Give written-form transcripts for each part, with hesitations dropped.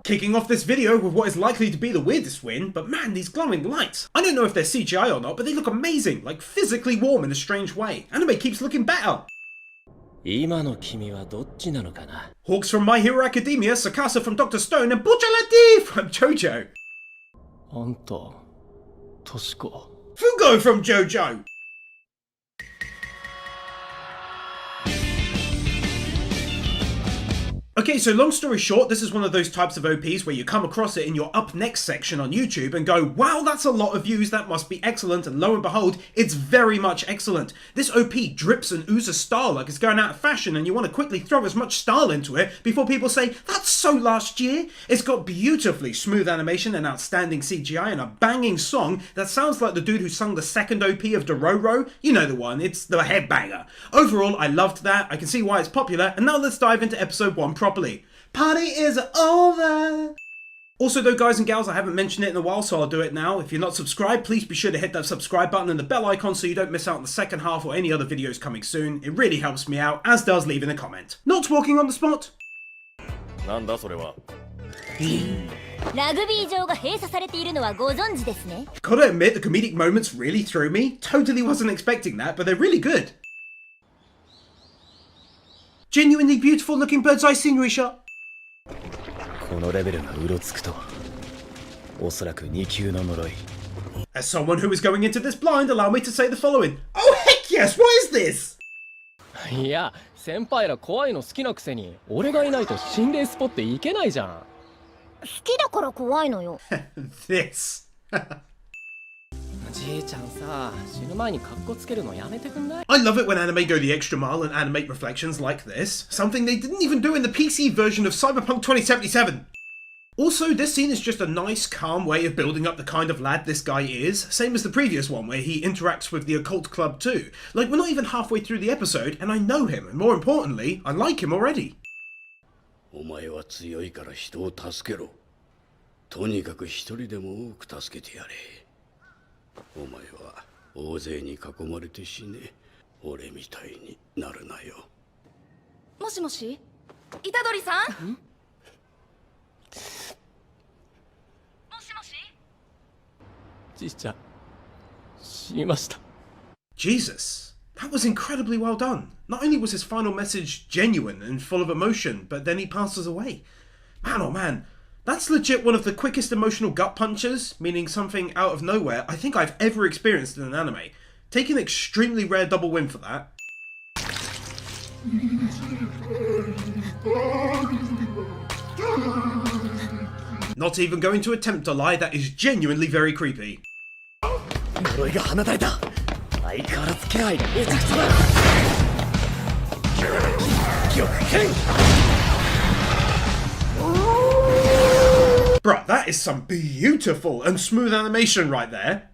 Kicking off this video with what is likely to be the weirdest win, but man, these glowing lights. I don't know if they're CGI or not, but they look amazing, like physically warm in a strange way. Anime keeps looking better. Hawks from My Hero Academia, Sakasa from Dr. Stone, and Butchaladi from JoJo. Fugo from JoJo. Okay, so long story short, this is one of those types of OPs where you come across it in your up next section on YouTube and go, wow, that's a lot of views, that must be excellent, and lo and behold, it's very much excellent. This OP drips and oozes style like it's going out of fashion, and you want to quickly throw as much style into it before people say, that's so last year. It's got beautifully smooth animation and outstanding CGI and a banging song that sounds like the dude who sung the second OP of Dororo. You know the one, it's the headbanger. Overall, I loved that, I can see why it's popular, and now let's dive into episode 1 properly. Party is over! Also though, guys and gals, I haven't mentioned it in a while, so I'll do it now. If you're not subscribed, please be sure to hit that subscribe button and the bell icon so you don't miss out on the second half or any other videos coming soon. It really helps me out, as does leaving a comment. Not walking on the spot. Gotta admit, the comedic moments really threw me. Totally wasn't expecting that, but they're really good. Genuinely beautiful looking bird's eye scenery shot. As someone who is going into this blind, allow me to say the following. Oh heck yes, what is this? This. I love it when anime go the extra mile and animate reflections like this, something they didn't even do in the PC version of Cyberpunk 2077. Also, this scene is just a nice, calm way of building up the kind of lad this guy is, same as the previous one where he interacts with the occult club too. Like, we're not even halfway through the episode and I know him, and more importantly, I like him already. Jesus, that was incredibly well done. Not only was his final message genuine and full of emotion, but then he passes away. Man oh man, that's legit one of the quickest emotional gut punches, meaning something out of nowhere, I think I've ever experienced in an anime. Take an extremely rare double win for that. Not even going to attempt to lie, that is genuinely very creepy. Bruh, that is some beautiful and smooth animation right there.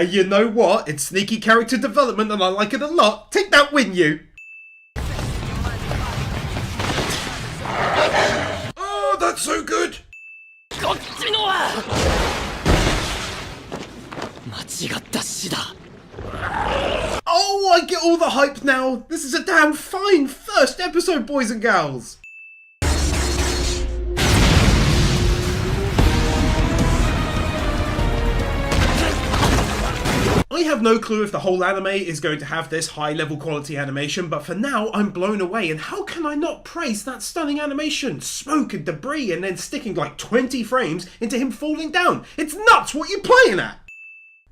You know what? It's sneaky character development and I like it a lot. Take that win, you! Oh, that's so good! Oh, I get all the hype now! This is a damn fine first episode, boys and gals! I have no clue if the whole anime is going to have this high level quality animation, but for now I'm blown away, and how can I not praise that stunning animation? Smoke and debris and then sticking like 20 frames into him falling down. It's nuts what you're playing at!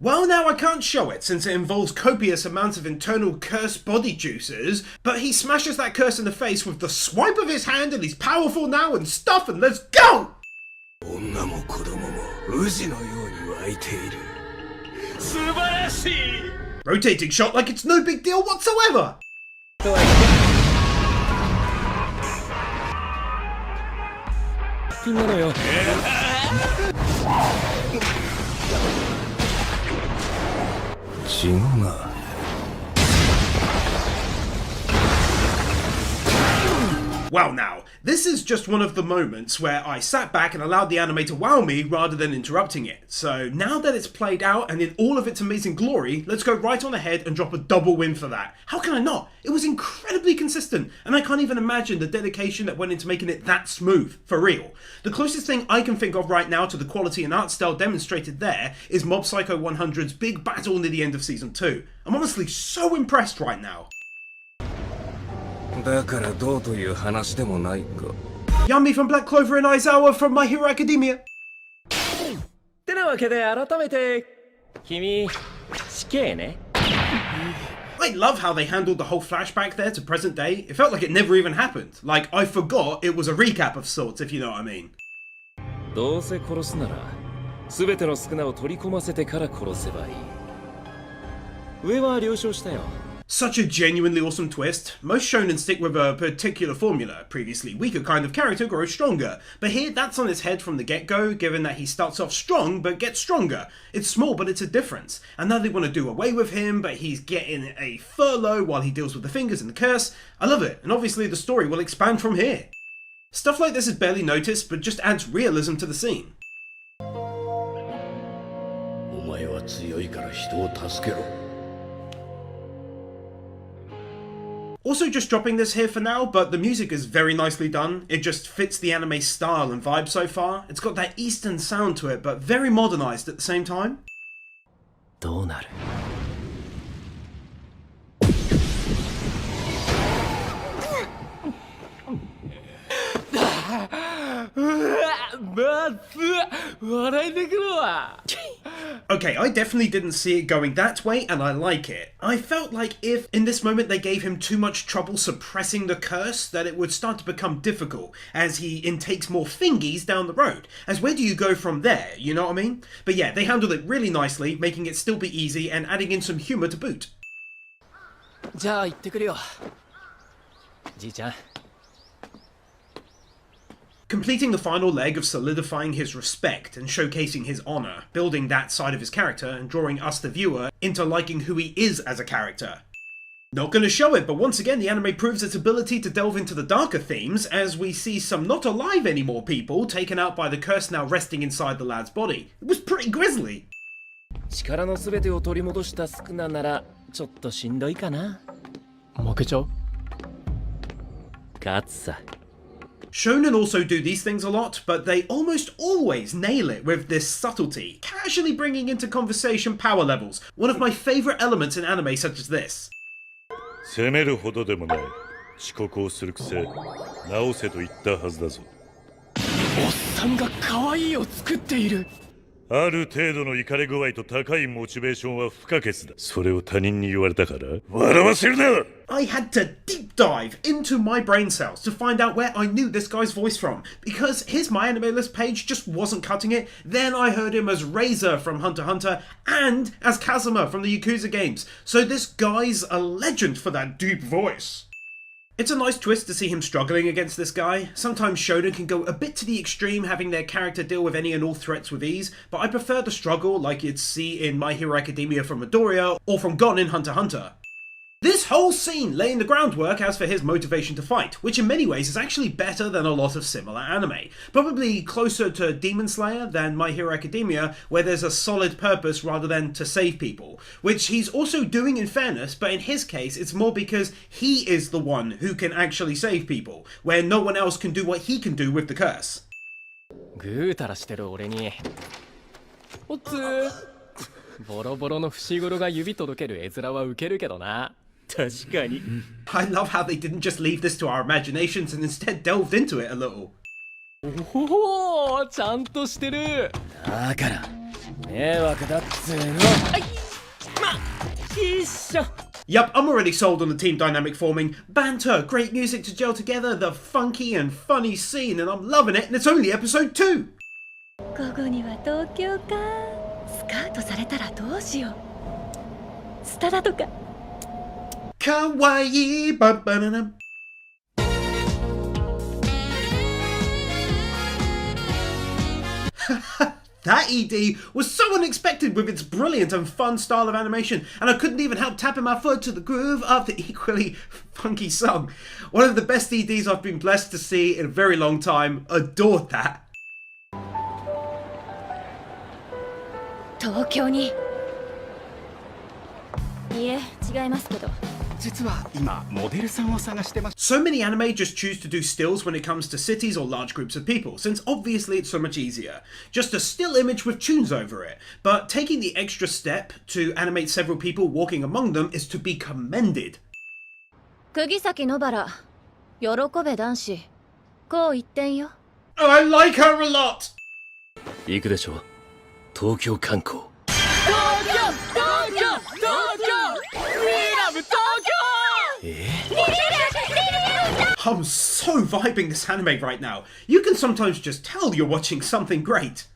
Well, now I can't show it since it involves copious amounts of internal curse body juices, but he smashes that curse in the face with the swipe of his hand and he's powerful now and stuff, and let's go! Rotating shot like it's no big deal whatsoever! Well now, this is just one of the moments where I sat back and allowed the anime to wow me rather than interrupting it. So now that it's played out and in all of its amazing glory, let's go right on ahead and drop a double win for that. How can I not? It was incredibly consistent, and I can't even imagine the dedication that went into making it that smooth, for real. The closest thing I can think of right now to the quality and art style demonstrated there is Mob Psycho 100's big battle near the end of Season 2. I'm honestly so impressed right now. だからどうという話でもないか。 Yami from Black Clover and Aizawa from My Hero Academia. てなわけで改めて君死刑ね。 I love how they handled the whole flashback there to present day. It felt like it never even happened. Like, I forgot it was a recap of sorts, if you know what I mean. どうせ殺すなら全ての宿儺を取り込ませてから殺せばいい。上は了承したよ。 Such a genuinely awesome twist. Most shonen stick with a particular formula. Previously weaker kind of character grows stronger. But here, that's on his head from the get-go, given that he starts off strong but gets stronger. It's small, but it's a difference. And now they want to do away with him, but he's getting a furlough while he deals with the fingers and the curse. I love it, and obviously the story will expand from here. Stuff like this is barely noticed, but just adds realism to the scene. お前は強いから人を助けろ。 Also just dropping this here for now, but the music is very nicely done. It just fits the anime style and vibe so far. It's got that Eastern sound to it, but very modernized at the same time. どうなる? Okay, I definitely didn't see it going that way, and I like it. I felt like if, in this moment, they gave him too much trouble suppressing the curse, that it would start to become difficult, as he intakes more fingies down the road. As where do you go from there, you know what I mean? But yeah, they handled it really nicely, making it still be easy, and adding in some humor to boot. じゃあ行ってくるよ。じいちゃん。 Completing the final leg of solidifying his respect and showcasing his honor, building that side of his character and drawing us the viewer into liking who he is as a character. Not gonna show it, but once again the anime proves its ability to delve into the darker themes as we see some not alive anymore people taken out by the curse now resting inside the lad's body. It was pretty grisly. 力のすべてを取り戻した宿儺ならちょっとしんどいかな。負けちゃう？勝つさ。 Shonen also do these things a lot, but they almost always nail it with this subtlety, casually bringing into conversation power levels, one of my favourite elements in anime such as this. 責めるほどでもない。遅刻をするくせ、直せと言ったはずだぞ。おっさんが可愛いを作っている。 ある程度の怒り具合と高いモチベーションは不可欠だ。それを他人に言われたから笑わせるな! I had to deep dive into my brain cells to find out where I knew this guy's voice from, because his My Anime List page just wasn't cutting it. Then I heard him as Razor from Hunter x Hunter and as Kazuma from the Yakuza games, so this guy's a legend for that deep voice. It's a nice twist to see him struggling against this guy. Sometimes shonen can go a bit to the extreme, having their character deal with any and all threats with ease, but I prefer the struggle like you'd see in My Hero Academia from Midoriya or from Gon in Hunter x Hunter. This whole scene laying the groundwork as for his motivation to fight, which in many ways is actually better than a lot of similar anime. Probably closer to Demon Slayer than My Hero Academia, where there's a solid purpose rather than to save people, which he's also doing in fairness, but in his case it's more because he is the one who can actually save people, where no one else can do what he can do with the curse. ぐうたらしてる俺に。おつー。ボロボロの節黒が指届ける絵面はウケるけどな。 確かに。 I love how they didn't just leave this to our imaginations and instead delved into it a little. おお、ちゃんとしてる。だから迷惑だっつーの。はい。ま、一緒。 Yup, I'm already sold on the team dynamic forming. Banter, great music to gel together, the funky and funny scene, and I'm loving it, and it's only episode 2! 午後には東京か。スカウトされたらどうしよう。スタダとか。 Kawaii, ba-ba-da-dum. That ED was so unexpected with its brilliant and fun style of animation, and I couldn't even help tapping my foot to the groove of the equally funky song. One of the best EDs I've been blessed to see in a very long time. Adored that. 東京にいえ違いますけど 実は今モデルさんを探してます。 So many anime just choose to do stills when it comes to cities or large groups of people, since obviously it's so much easier. Just a still image with tunes over it. But taking the extra step to animate several people walking among them is to be commended. 釘崎野原喜べ男子こう言ってんよ Oh, I like her a lot! 行くでしょう。東京観光。I'm so vibing this anime right now. You can sometimes just tell you're watching something great.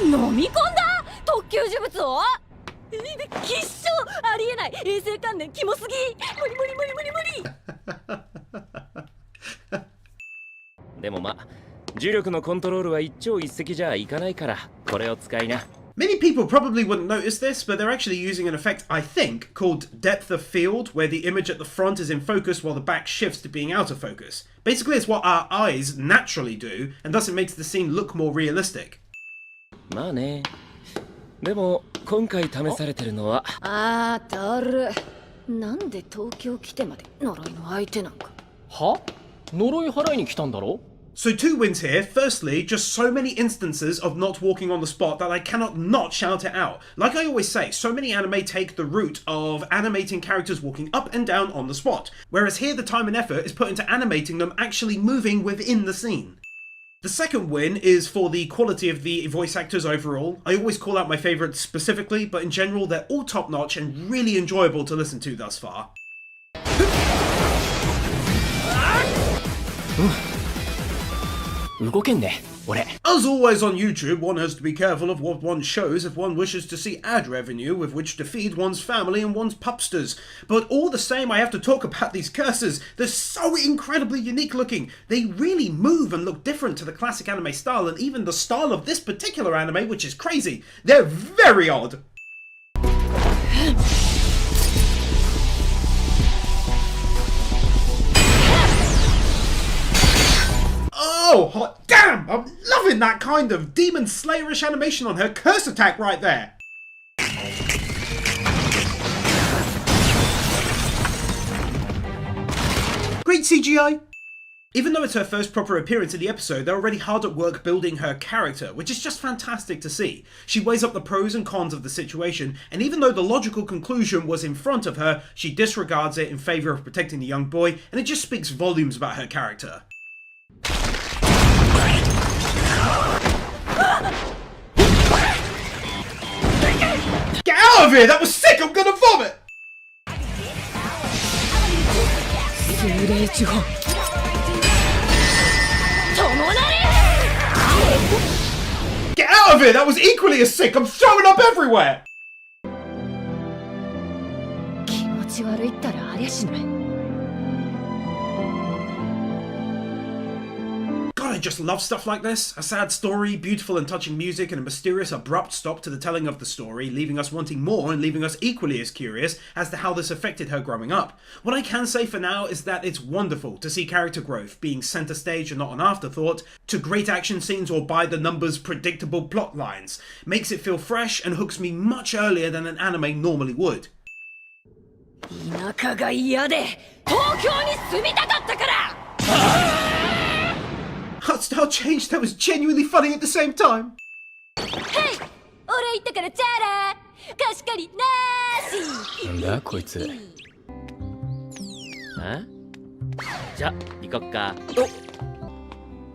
飲み込んだ特級呪物を必勝ありえない衛生観念キモすぎ無理無理無理無理無理でもまあ重力のコントロールは一朝一夕じゃいかないからこれを使いな。 Many people probably wouldn't notice this, but they're actually using an effect, I think, called depth of field, where the image at the front is in focus while the back shifts to being out of focus. Basically, it's what our eyes naturally do, and thus it makes the scene look more realistic. まあね。でも今回試されてるのはあーだるなんで東京来てまで呪いの相手なんかは？呪い払いに来たんだろ？ So 2 wins here. Firstly, just so many instances of not walking on the spot that I cannot not shout it out. Like I always say, so many anime take the route of animating characters walking up and down on the spot, whereas here the time and effort is put into animating them actually moving within the scene. The second win is for the quality of the voice actors overall. I always call out my favourites specifically, but in general they're all top notch and really enjoyable to listen to thus far. 動けんね俺。 As always on YouTube, one has to be careful of what one shows if one wishes to see ad revenue with which to feed one's family and one's pupsters. But all the same, I have to talk about these cursors. They're so incredibly unique looking. They really move and look different to the classic anime style, and even the style of this particular anime, which is crazy. They're very odd. Oh, hot damn! I'm loving that kind of Demon Slayerish animation on her curse attack right there. Great CGI. Even though it's her first proper appearance in the episode, they're already hard at work building her character, which is just fantastic to see. She weighs up the pros and cons of the situation, and even though the logical conclusion was in front of her, she disregards it in favour of protecting the young boy, and it just speaks volumes about her character. Get out of here! That was sick! I'm gonna vomit! Get out of here! That was equally as sick! I'm throwing up everywhere! 気持ち悪いったらありゃしない God, I just love stuff like this. A sad story, beautiful and touching music, and a mysterious, abrupt stop to the telling of the story, leaving us wanting more and leaving us equally as curious as to how this affected her growing up. What I can say for now is that it's wonderful to see character growth being centre stage and not an afterthought, to great action scenes or by-the-numbers predictable plot lines. Makes it feel fresh and hooks me much earlier than an anime normally would. 田舎が嫌で東京に住みたかったから Art style change that was genuinely funny at the same time. Hey! 俺言ったからチャラ貸し借りなーしなんだこいつ。あ？じゃ行こっか。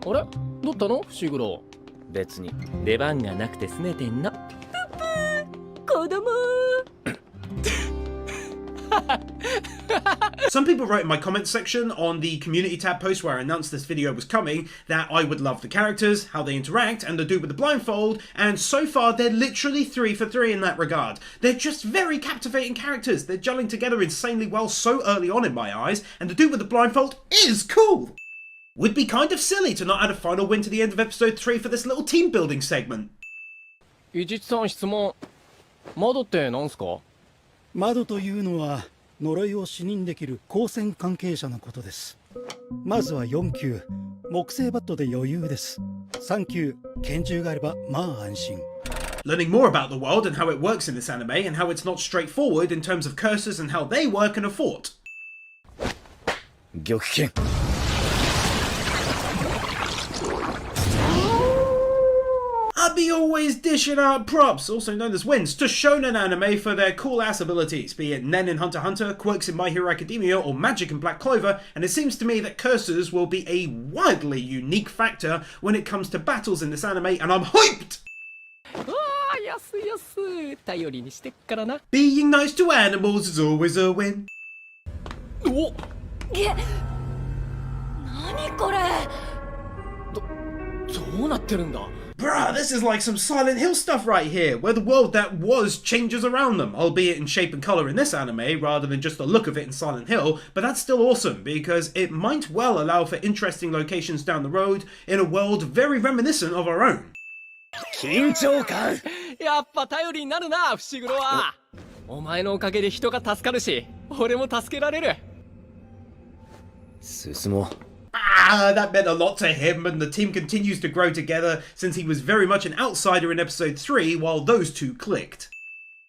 お、あれ？どったの伏黒？別に出番がなくて拗ねてんの。子供 Some people wrote in my comments section on the community tab post where I announced this video was coming that I would love the characters, how they interact, and the dude with the blindfold, and so far they're literally 3 for 3 in that regard. They're just very captivating characters, they're gelling together insanely well so early on in my eyes, and the dude with the blindfold is cool! Would be kind of silly to not add a final win to the end of episode 3 for this little team building segment. 伊地知さん質問。窓ってなんすか？窓というのは呪いを視認できる光線関係者のことです。まずは4級、木製バットで余裕です。3級、拳銃があればまあ安心。 Learning more about the world and how it works in this anime, and how it's not straightforward in terms of curses and how they work in a fort. 玉剣 Abi always dishing out props, also known as wins, to shonen anime for their cool-ass abilities, be it Nen in Hunter x Hunter, quirks in My Hero Academia, or magic in Black Clover, and it seems to me that curses will be a wildly unique factor when it comes to battles in this anime, and I'm hyped! ああ、安い安い。頼りにしてっからな。Being nice to animals is always a win. お、何これ。どうなってるんだ？ Bruh, this is like some Silent Hill stuff right here, where the world that was changes around them, albeit in shape and colour in this anime, rather than just the look of it in Silent Hill, but that's still awesome, because it might well allow for interesting locations down the road, in a world very reminiscent of our own. 緊張感やっぱ頼りになるな、伏黒は。お前のおかげで人が助かるし、俺も助けられる。進もう That meant a lot to him, and the team continues to grow together since he was very much an outsider in episode 3 while those two clicked.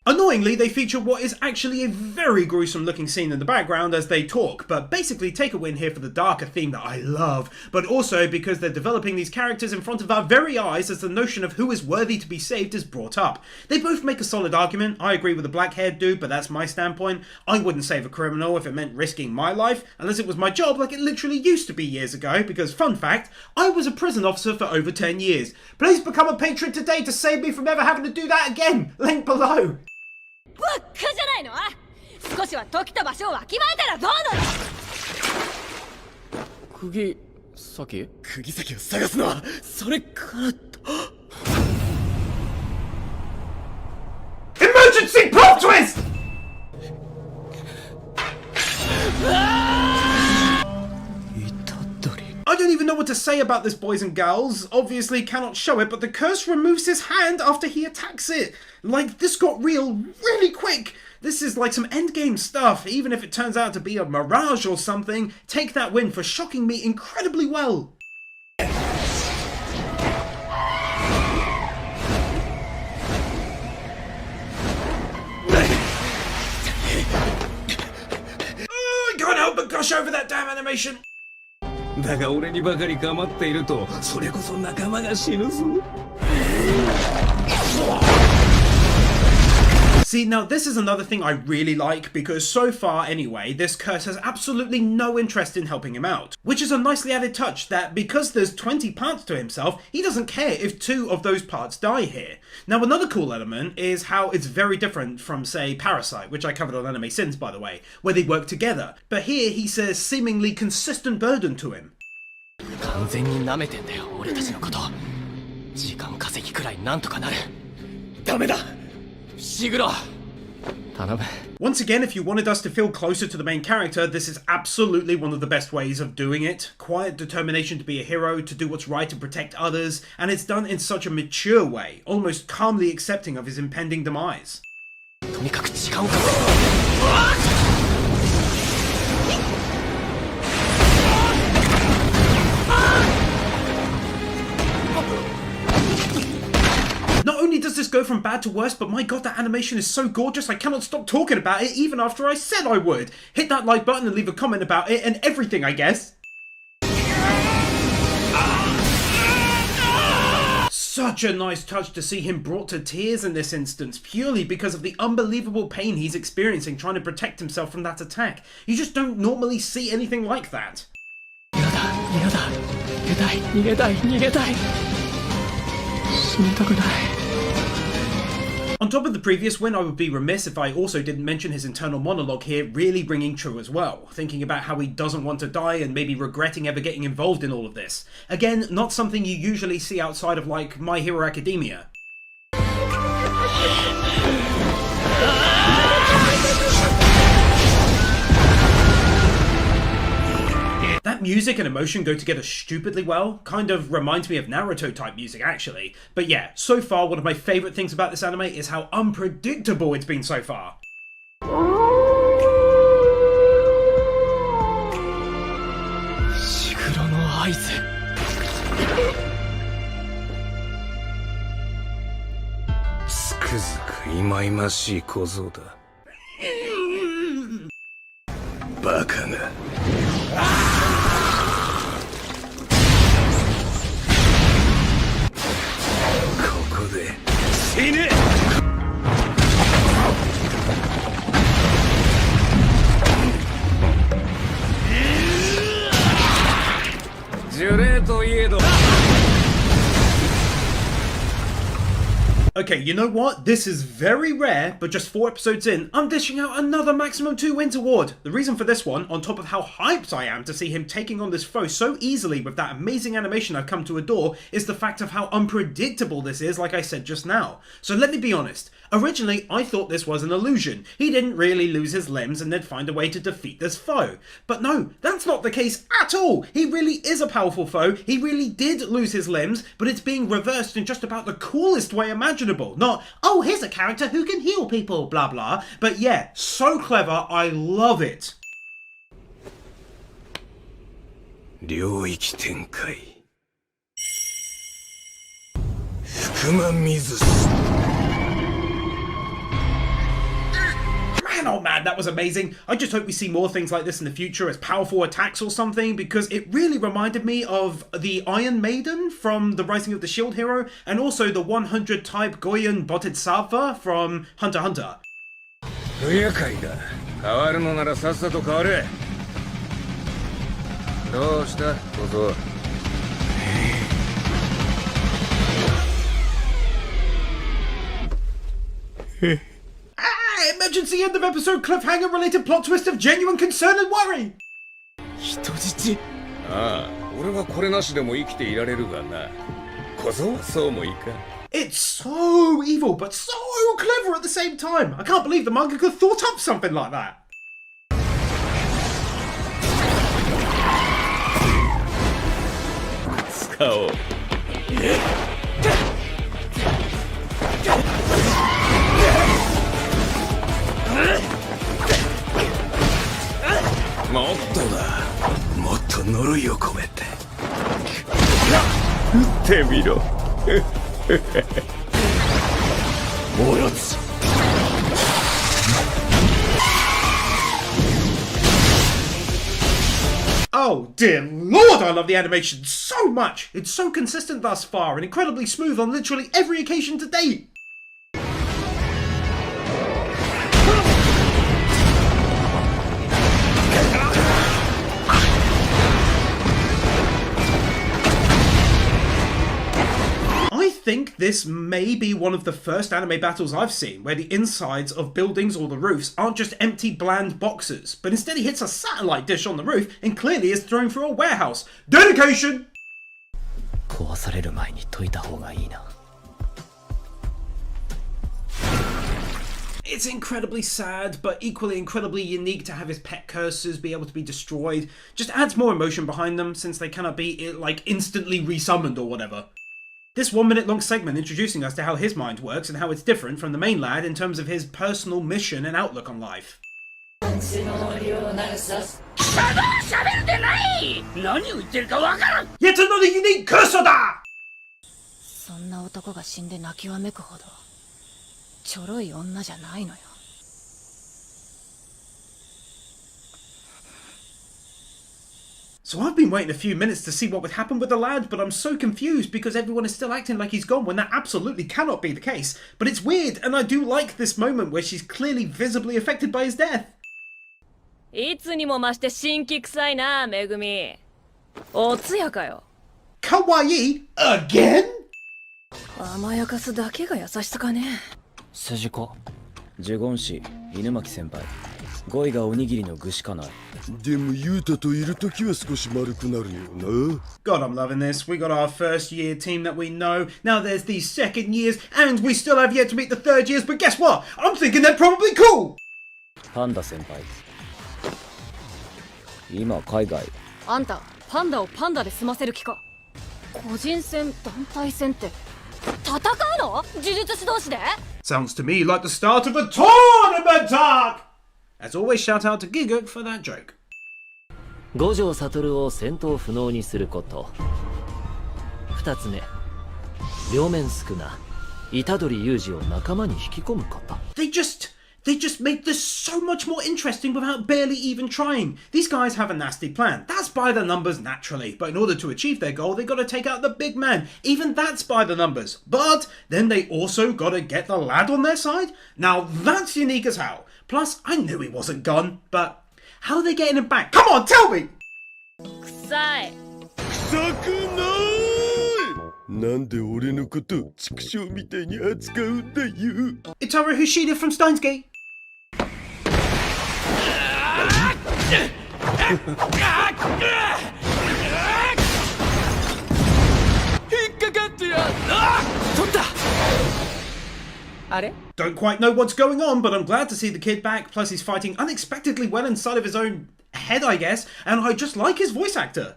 Annoyingly, they feature what is actually a very gruesome looking scene in the background as they talk, but basically take a win here for the darker theme that I love, but also because they're developing these characters in front of our very eyes as the notion of who is worthy to be saved is brought up. They both make a solid argument. I agree with the black-haired dude, but that's my standpoint. I wouldn't save a criminal if it meant risking my life, unless it was my job like it literally used to be years ago, because fun fact, I was a prison officer for over 10 years. Please become a patron today to save me from ever having to do that again. Link below. ばっかじゃないの。少しは時と場所をわきまえたらどうだ。釘先？釘先を探すのはそれからと Emergency plot twist! I don't even know what to say about this, boys and girls. Obviously cannot show it, but the curse removes his hand after he attacks it. Like, this got real really quick. This is like some endgame stuff. Even if it turns out to be a mirage or something, take that win for shocking me incredibly well. I can't help but gush over that damn animation. だが俺にばかり構っているとそれこそ仲間が死ぬぞ See, now this is another thing I really like, because so far anyway, this curse has absolutely no interest in helping him out. Which is a nicely added touch that, because there's 20 parts to himself, he doesn't care if 2 of those parts die here. Now another cool element is how it's very different from, say, Parasite, which I covered on Anime Sins by the way, where they work together. But here he says seemingly consistent burden to him. 完全に舐めてんだよ、俺たちのこと。時間稼ぎくらいなんとかなる。ダメだ、伏黒。頼む。 Once again, if you wanted us to feel closer to the main character, this is absolutely one of the best ways of doing it. Quiet determination to be a hero, to do what's right and protect others, and it's done in such a mature way, almost calmly accepting of his impending demise. とにかく時間を稼ぐ。Not only does this go from bad to worse, but my god, that animation is so gorgeous I cannot stop talking about it even after I said I would. Hit that like button and leave a comment about it and everything, I guess. Such a nice touch to see him brought to tears in this instance, purely because of the unbelievable pain he's experiencing trying to protect himself from that attack. You just don't normally see anything like that. 嫌だ、嫌だ。逃げたい、逃げたい、逃げたい。死にたくない。 On top of the previous win, I would be remiss if I also didn't mention his internal monologue here really ringing true as well, thinking about how he doesn't want to die and maybe regretting ever getting involved in all of this. Again, not something you usually see outside of like My Hero Academia. That That music and emotion go together stupidly well. Kind of reminds me of Naruto type music actually. But yeah, so far one of my favourite things about this anime is how unpredictable it's been so far. シグロの合図。つくづく忌々しい小僧だ。バカが。ここで死ね。呪霊といえど。 Okay, you know what? This is very rare, but just 4 episodes in, I'm dishing out another Maximum 2 Wins award. The reason for this one, on top of how hyped I am to see him taking on this foe so easily with that amazing animation I've come to adore, is the fact of how unpredictable this is, like I said just now. So let me be honest. Originally, I thought this was an illusion. He didn't really lose his limbs and they'd find a way to defeat this foe. But no, that's not the case at all. He really is a powerful foe. He really did lose his limbs, but it's being reversed in just about the coolest way imaginable. Not, oh, here's a character who can heal people, blah blah. But yeah, so clever, I love it. 領域展開。福間水す。 Man, oh man, that was amazing. I just hope we see more things like this in the future as powerful attacks or something, because it really reminded me of the Iron Maiden from The Rising of the Shield Hero, and also the 100 type Goyen Bodhisattva from Hunter x Hunter. 不愉快だ。変わるのならさっさと変われ。どうした小僧。 Emergency end of episode cliffhanger related plot twist of genuine concern and worry! 人質。ああ、俺はこれなしでも生きていられるがな。小僧はそうもいか。 It's so evil, but so clever at the same time. I can't believe the mangaka thought up something like that. Oh. もっとだ。もっと呪いを込めて。撃ってみろ。おろつ。 Oh dear lord, I love the animation so much! It's so consistent thus far and incredibly smooth on literally every occasion to date! I think this may be one of the first anime battles I've seen where the insides of buildings or the roofs aren't just empty bland boxes, but instead he hits a satellite dish on the roof and clearly is thrown through a warehouse. Dedication! 壊される前に解いた方がいいな。 It's incredibly sad, but equally incredibly unique to have his pet curses be able to be destroyed. Just adds more emotion behind them since they cannot be, like, instantly resummoned or whatever. This 1 minute long segment introducing us to how his mind works and how it's different from the main lad in terms of his personal mission and outlook on life. Yet another unique cursor da! そんな男が死んで泣きわめくほどちょろい女じゃないのよ。 So I've been waiting a few minutes to see what would happen with the lad, but I'm so confused because everyone is still acting like he's gone when that absolutely cannot be the case. But it's weird, and I do like this moment where she's clearly visibly affected by his death. いつにも増して新規臭いな、めぐみ。おつやかよ。 Kawaii? Again? 甘やかすだけが優しさかね。筋子、呪言師、犬巻先輩。語彙がおにぎりの具しかない。でもユータといるときは少し丸くなるよな。 God, I'm loving this. We got our first year team that we know. Now there's these second years, and we still have yet to meet the third years. But guess what? I'm thinking they're probably cool. パンダ先輩。今海外。あんたパンダをパンダで済ませる気か。個人戦団体戦って戦うの？呪術師同士で？ Sounds to me like the start of a tournament talk! As always, shout out to Giguk for that joke. 五条悟を戦闘不能にすること。二つ目、両面宿な虎杖裕二を仲間に引き込むこと。They just made this so much more interesting without barely even trying. These guys have a nasty plan. That's by the numbers naturally, but in order to achieve their goal, they gotta take out the big man. Even that's by the numbers. But then they also gotta get the lad on their side? Now that's unique as hell. Plus, I knew he wasn't gone, but how are they getting him back? Come on, tell me! 臭い。臭くないなんで俺のこと畜生みたいに扱うんだよ Itaru Hushida from Steins Gate. 引っかかってや取ったあれ Don't quite know what's going on, but I'm glad to see the kid back. Plus, he's fighting unexpectedly well inside of his own head, I guess, and I just like his voice actor.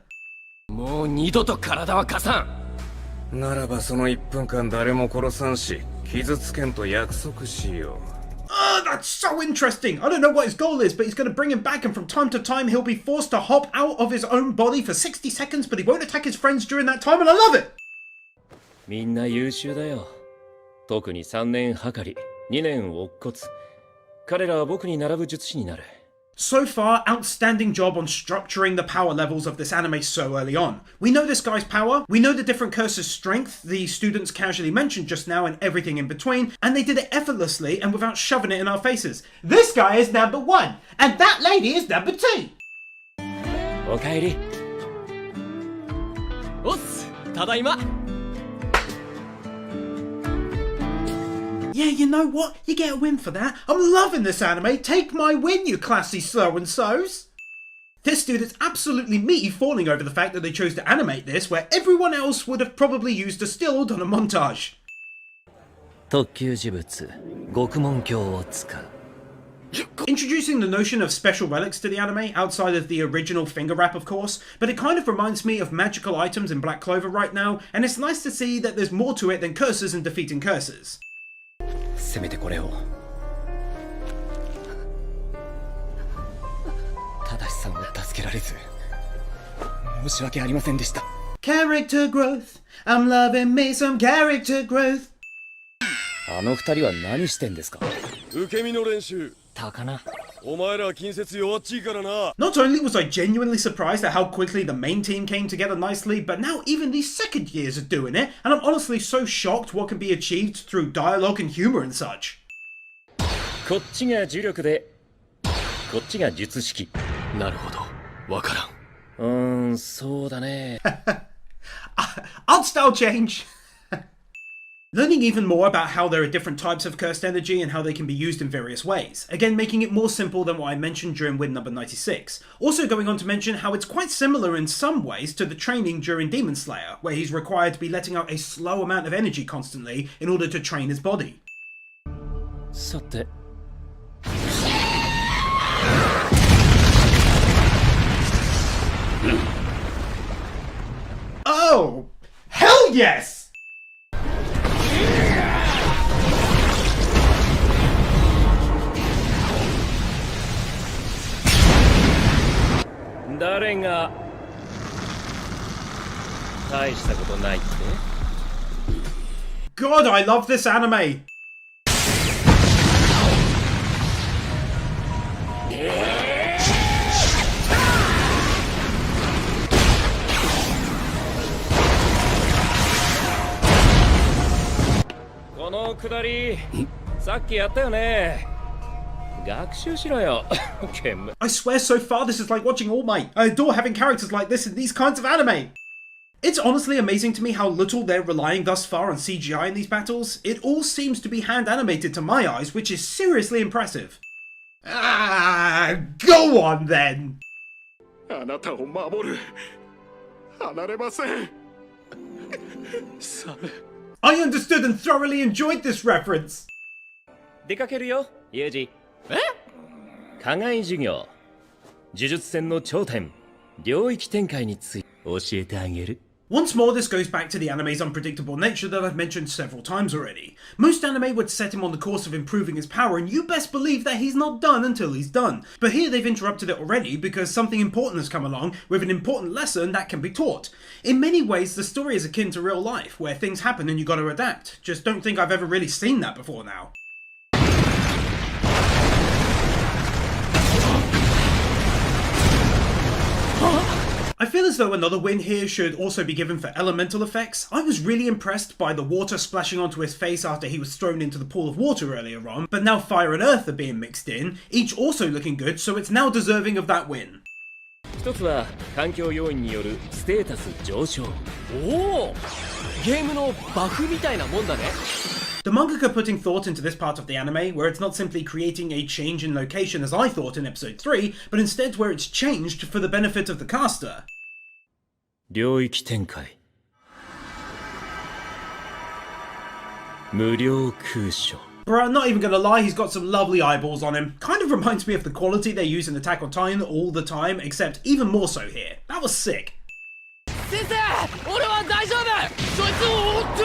もう二度と体は貸さん。ならばその1分間誰も殺さんし傷つけんと約束しよう。That's so interesting. I don't know what his goal is, but he's going to bring him back, and from time to time he'll be forced to hop out of his own body for 60 seconds, but he won't attack his friends during that time, and I love it! みんな優秀だよ。特に3年はかり、2年乙骨。彼らは僕に並ぶ術師になる。So far, outstanding job on structuring the power levels of this anime so early on. We know this guy's power, we know the different curses' strength the students casually mentioned just now and everything in between, and they did it effortlessly and without shoving it in our faces. This guy is number 1, and that lady is number 2! おかえり。おっす、ただいま。Yeah, you know what? You get a win for that. I'm loving this anime. Take my win, you classy so-and-sos. This dude is absolutely me falling over the fact that they chose to animate this where everyone else would have probably used a still or done a montage. 特級呪物、獄門鏡を使う。Introducing the notion of special relics to the anime, outside of the original finger wrap of course, but it kind of reminds me of magical items in Black Clover right now, and it's nice to see that there's more to it than curses and defeating curses. せめてこれを。正さんを助けられず申し訳ありませんでした。Character growth. I'm loving me some character growth. あの二人は何してんですか？受け身の練習高菜。お前ら近接弱っちいからな Not only was I genuinely surprised at how quickly the main team came together nicely, but now even these second years are doing it, and I'm honestly so shocked what can be achieved through dialogue and humor and such. こっちが呪力で、こっちが術式。なるほど、わからん。そうだね。Art style change! Learning even more about how there are different types of cursed energy and how they can be used in various ways. Again, making it more simple than what I mentioned during win number 96. Also going on to mention how it's quite similar in some ways to the training during Demon Slayer, where he's required to be letting out a slow amount of energy constantly in order to train his body. さて。Oh! Hell yes! 誰が大したことないって God, I love this anime! このくだりさっきやったよね学習しろよ I swear so far this is like watching All Might. I adore having characters like this in these kinds of anime. It's honestly amazing to me how little they're relying thus far on CGI in these battles. It all seems to be hand animated to my eyes, which is seriously impressive. Go on then! あなたを守る離れません I understood and thoroughly enjoyed this reference! 出かけるよユージ課外授業呪術戦の頂点領域展開について教えてあげる。 Once more, this goes back to the anime's unpredictable nature that I've mentioned several times already. Most anime would set him on the course of improving his power, and you best believe that he's not done until he's done. But here they've interrupted it already because something important has come along with an important lesson that can be taught. In many ways, the story is akin to real life, where things happen and you gotta adapt. Just don't think I've ever really seen that before now. I feel as though another win here should also be given for elemental effects. I was really impressed by the water splashing onto his face after he was thrown into the pool of water earlier on, but now fire and earth are being mixed in, each also looking good, so it's now deserving of that win. 一つは環境要因によるステータス上昇。おお、ゲームのバフみたいなもんだね。 The mangaka putting thought into this part of the anime, where it's not simply creating a change in location as I thought in episode 3, but instead where it's changed for the benefit of the caster. 領域展開。無料空所。 Bruh, not even gonna lie, he's got some lovely eyeballs on him. Kind of reminds me of the quality they use in Attack on Titan all the time, except even more so here. That was sick. 先生、俺は大丈夫。そいつを追って。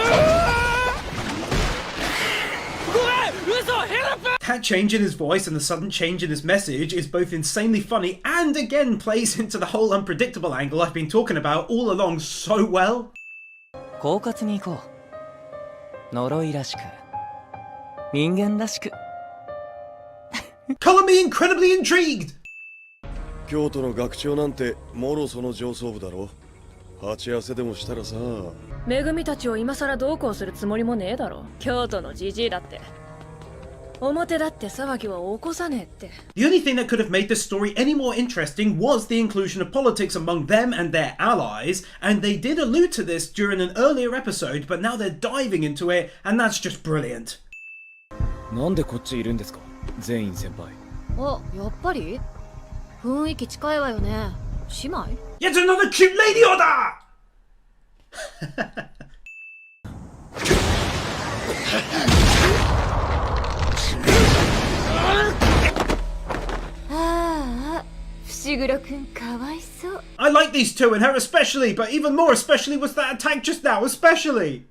ごめん、嘘、ヘルプ。 That change in his voice and the sudden change in his message is both insanely funny and again plays into the whole unpredictable angle I've been talking about all along so well. 狡猾に行こう。呪いらしく。人間らしく。Color me incredibly intrigued! 京都の学長なんてもろその上層部だろ。鉢合わせでもしたらさ。めぐみたちを今さらどうこうするつもりもねえだろ。京都のじじいだって。表だって騒ぎは起こさねえって。 The only thing that could have made this story any more interesting was the inclusion of politics among them and their allies, and they did allude to this during an earlier episode, but now they're diving into it, and that's just brilliant. なんでこっちいるんですか、全員先輩。あ、やっぱり雰囲気近いわよね。姉妹 Yet another cute lady order! I like these two and her especially, but even more especially was that attack just now, especially!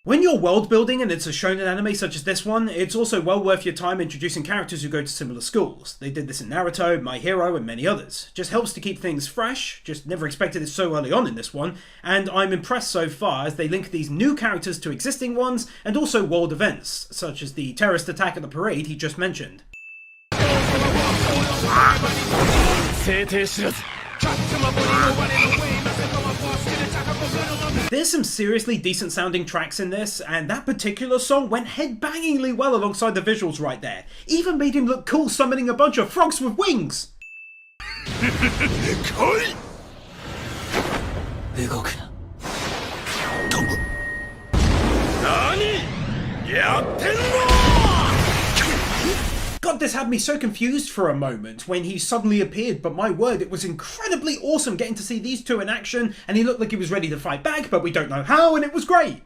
When you're world building and it's a shonen anime such as this one, it's also well worth your time introducing characters who go to similar schools. They did this in Naruto, My Hero, and many others. Just helps to keep things fresh, just never expected it so early on in this one, and I'm impressed so far as they link these new characters to existing ones, and also world events, such as the terrorist attack at the parade he just mentioned. There's some seriously decent sounding tracks in this, and that particular song went headbangingly well alongside the visuals right there. Even made him look cool summoning a bunch of frogs with wings! 動くな。何やってんの God, this had me so confused for a moment when he suddenly appeared, but my word, it was incredibly awesome getting to see these two in action, and he looked like he was ready to fight back, but we don't know how, and it was great!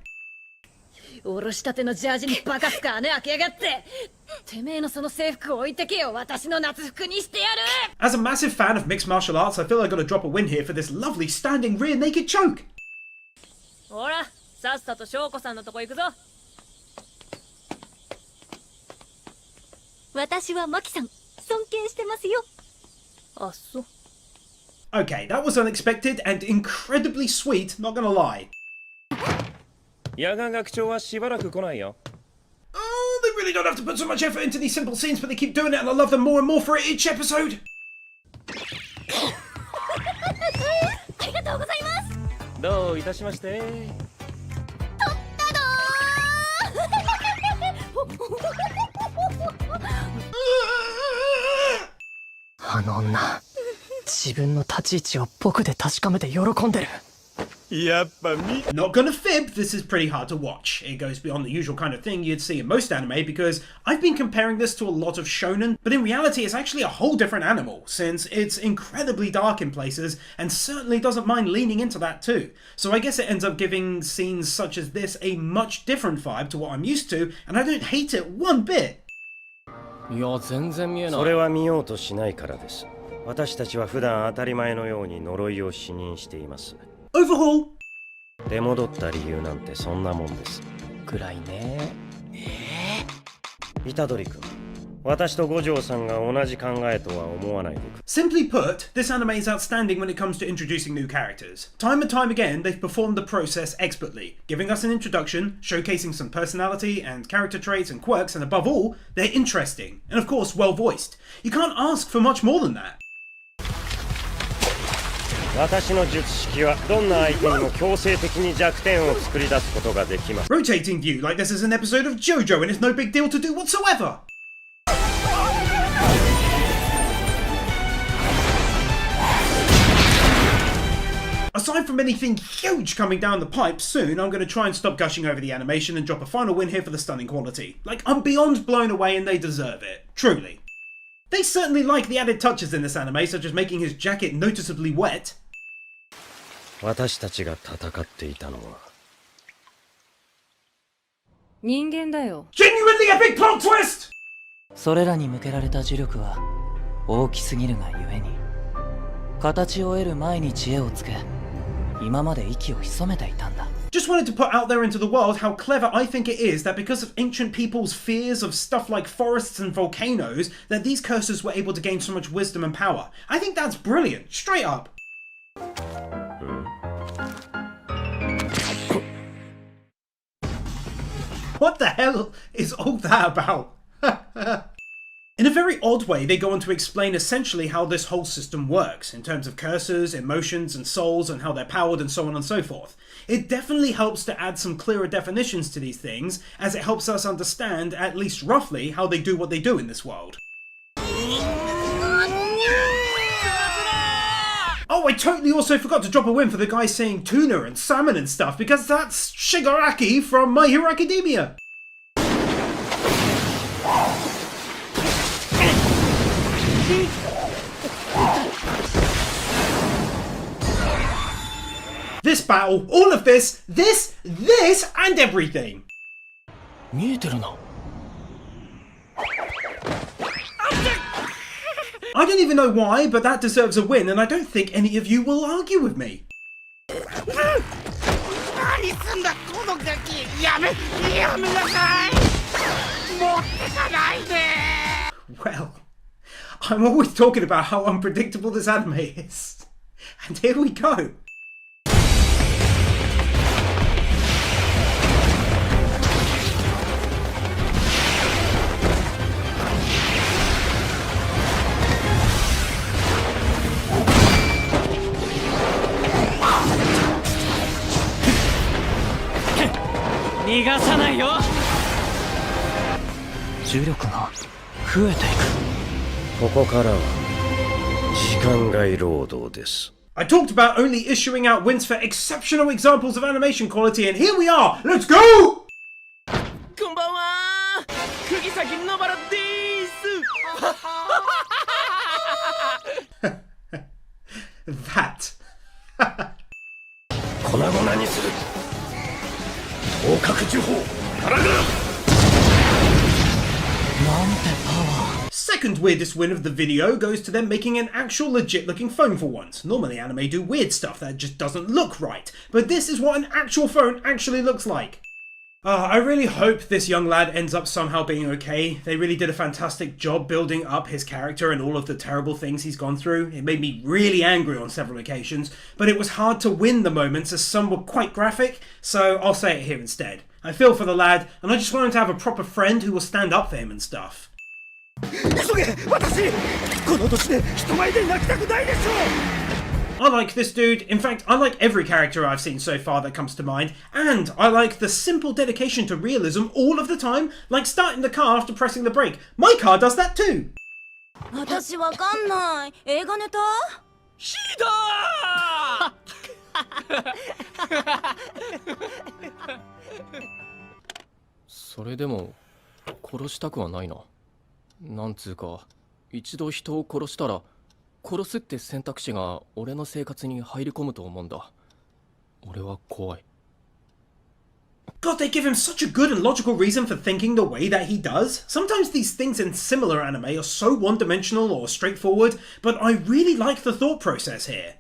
おろしたてのジャージにバカスカ穴開けやがって。てめえのその制服を置いてけよ。私の夏服にしてやる。 As a massive fan of mixed martial arts, I feel I gotta drop a win here for this lovely standing rear naked choke! ほら、さっさと翔子さんのとこ行くぞ。私はマキさん、尊敬してますよ。あ、そう。 Okay, that was unexpected and incredibly sweet, not gonna lie. 野賀学長はしばらく来ないよ。 Oh, they really don't have to put so much effort into these simple scenes, but they keep doing it and I love them more and more for each episode! ありがとうございます。どういたしまして。あの女、自分の立ち位置を僕で確かめて喜んでる。やっぱNot gonna fib, this is pretty hard to watch. It goes beyond the usual kind of thing you'd see in most anime because I've been comparing this to a lot of shonen, but in reality it's actually a whole different animal, since it's incredibly dark in places and certainly doesn't mind leaning into that too. So I guess it ends up giving scenes such as this a much different vibe to what I'm used to, and I don't hate it one bit. いや、全然見えない。それは見ようとしないからです。私たちは普段当たり前のように呪いを視認しています。Overhaul! 出戻った理由なんてそんなもんです。暗いね。虎杖君、私と五条さんが同じ考えとは思わないでく。 Simply put, this anime is outstanding when it comes to introducing new characters. Time and time again, they've performed the process expertly, giving us an introduction, showcasing some personality and character traits and quirks, and above all, they're interesting, and of course well voiced. You can't ask for much more than that. 私の術式はどんな相手にも強制的に弱点を作り出すことができます。 Rotating view like this is an episode of JoJo and it's no big deal to do whatsoever. Aside from anything huge coming down the pipe soon, I'm going to try and stop gushing over the animation and drop a final win here for the stunning quality. Like, I'm beyond blown away and they deserve it. Truly. They certainly like the added touches in this anime, such as making his jacket noticeably wet. 私たちが戦っていたのは人間だよ。 Genuinely epic plot twist! それらに向けられた呪力は大きすぎるがゆえに、形を得る前に知恵をつけ、今まで息を潜めていたんだ。 Just wanted to put out there into the world how clever I think it is that because of ancient people's fears of stuff like forests and volcanoes, that these cursors were able to gain so much wisdom and power. I think that's brilliant, straight up. What the hell is all that about? In a very odd way, they go on to explain essentially how this whole system works, in terms of cursors, emotions, and souls, and how they're powered, and so on and so forth. It definitely helps to add some clearer definitions to these things, as it helps us understand, at least roughly, how they do what they do in this world. Oh, I totally also forgot to drop a win for the guy saying tuna and salmon and stuff, because that's Shigaraki from My Hero Academia! This battle, all of this, and everything! 見えてるな。I don't even know why, but that deserves a win, and I don't think any of you will argue with me. Well, I'm always talking about how unpredictable this anime is. And here we go. Nigasanayo! 重力が増えていく。ここからは時間外労働です。 I talked about only issuing out wins for exceptional examples of animation quality, and here we are! Let's go! こんばんは。釘崎野原でーす。That. 粉々にする。頭角呪法からが。Second weirdest win of the video goes to them making an actual legit looking phone for once. Normally anime do weird stuff that just doesn't look right, but this is what an actual phone actually looks like. I really hope this young lad ends up somehow being okay. They really did a fantastic job building up his character and all of the terrible things he's gone through. It made me really angry on several occasions, but it was hard to win the moments as some were quite graphic, so I'll say it here instead. I feel for the lad, and I just want him to have a proper friend who will stand up for him and stuff. I like this dude. In fact, I like every character I've seen so far that comes to mind, and I like the simple dedication to realism all of the time, like starting the car after pressing the brake. My car does that too! 私わかんない。映画ネタ？ひどー。それでも殺したくはないな。なんつうか、一度人を殺したら殺すって選択肢が俺の生活に入り込むと思うんだ。俺は怖い。God, they give him such a good and logical reason for thinking the way that he does. Sometimes these things in similar anime are so one-dimensional or straightforward, but I really like the thought process here.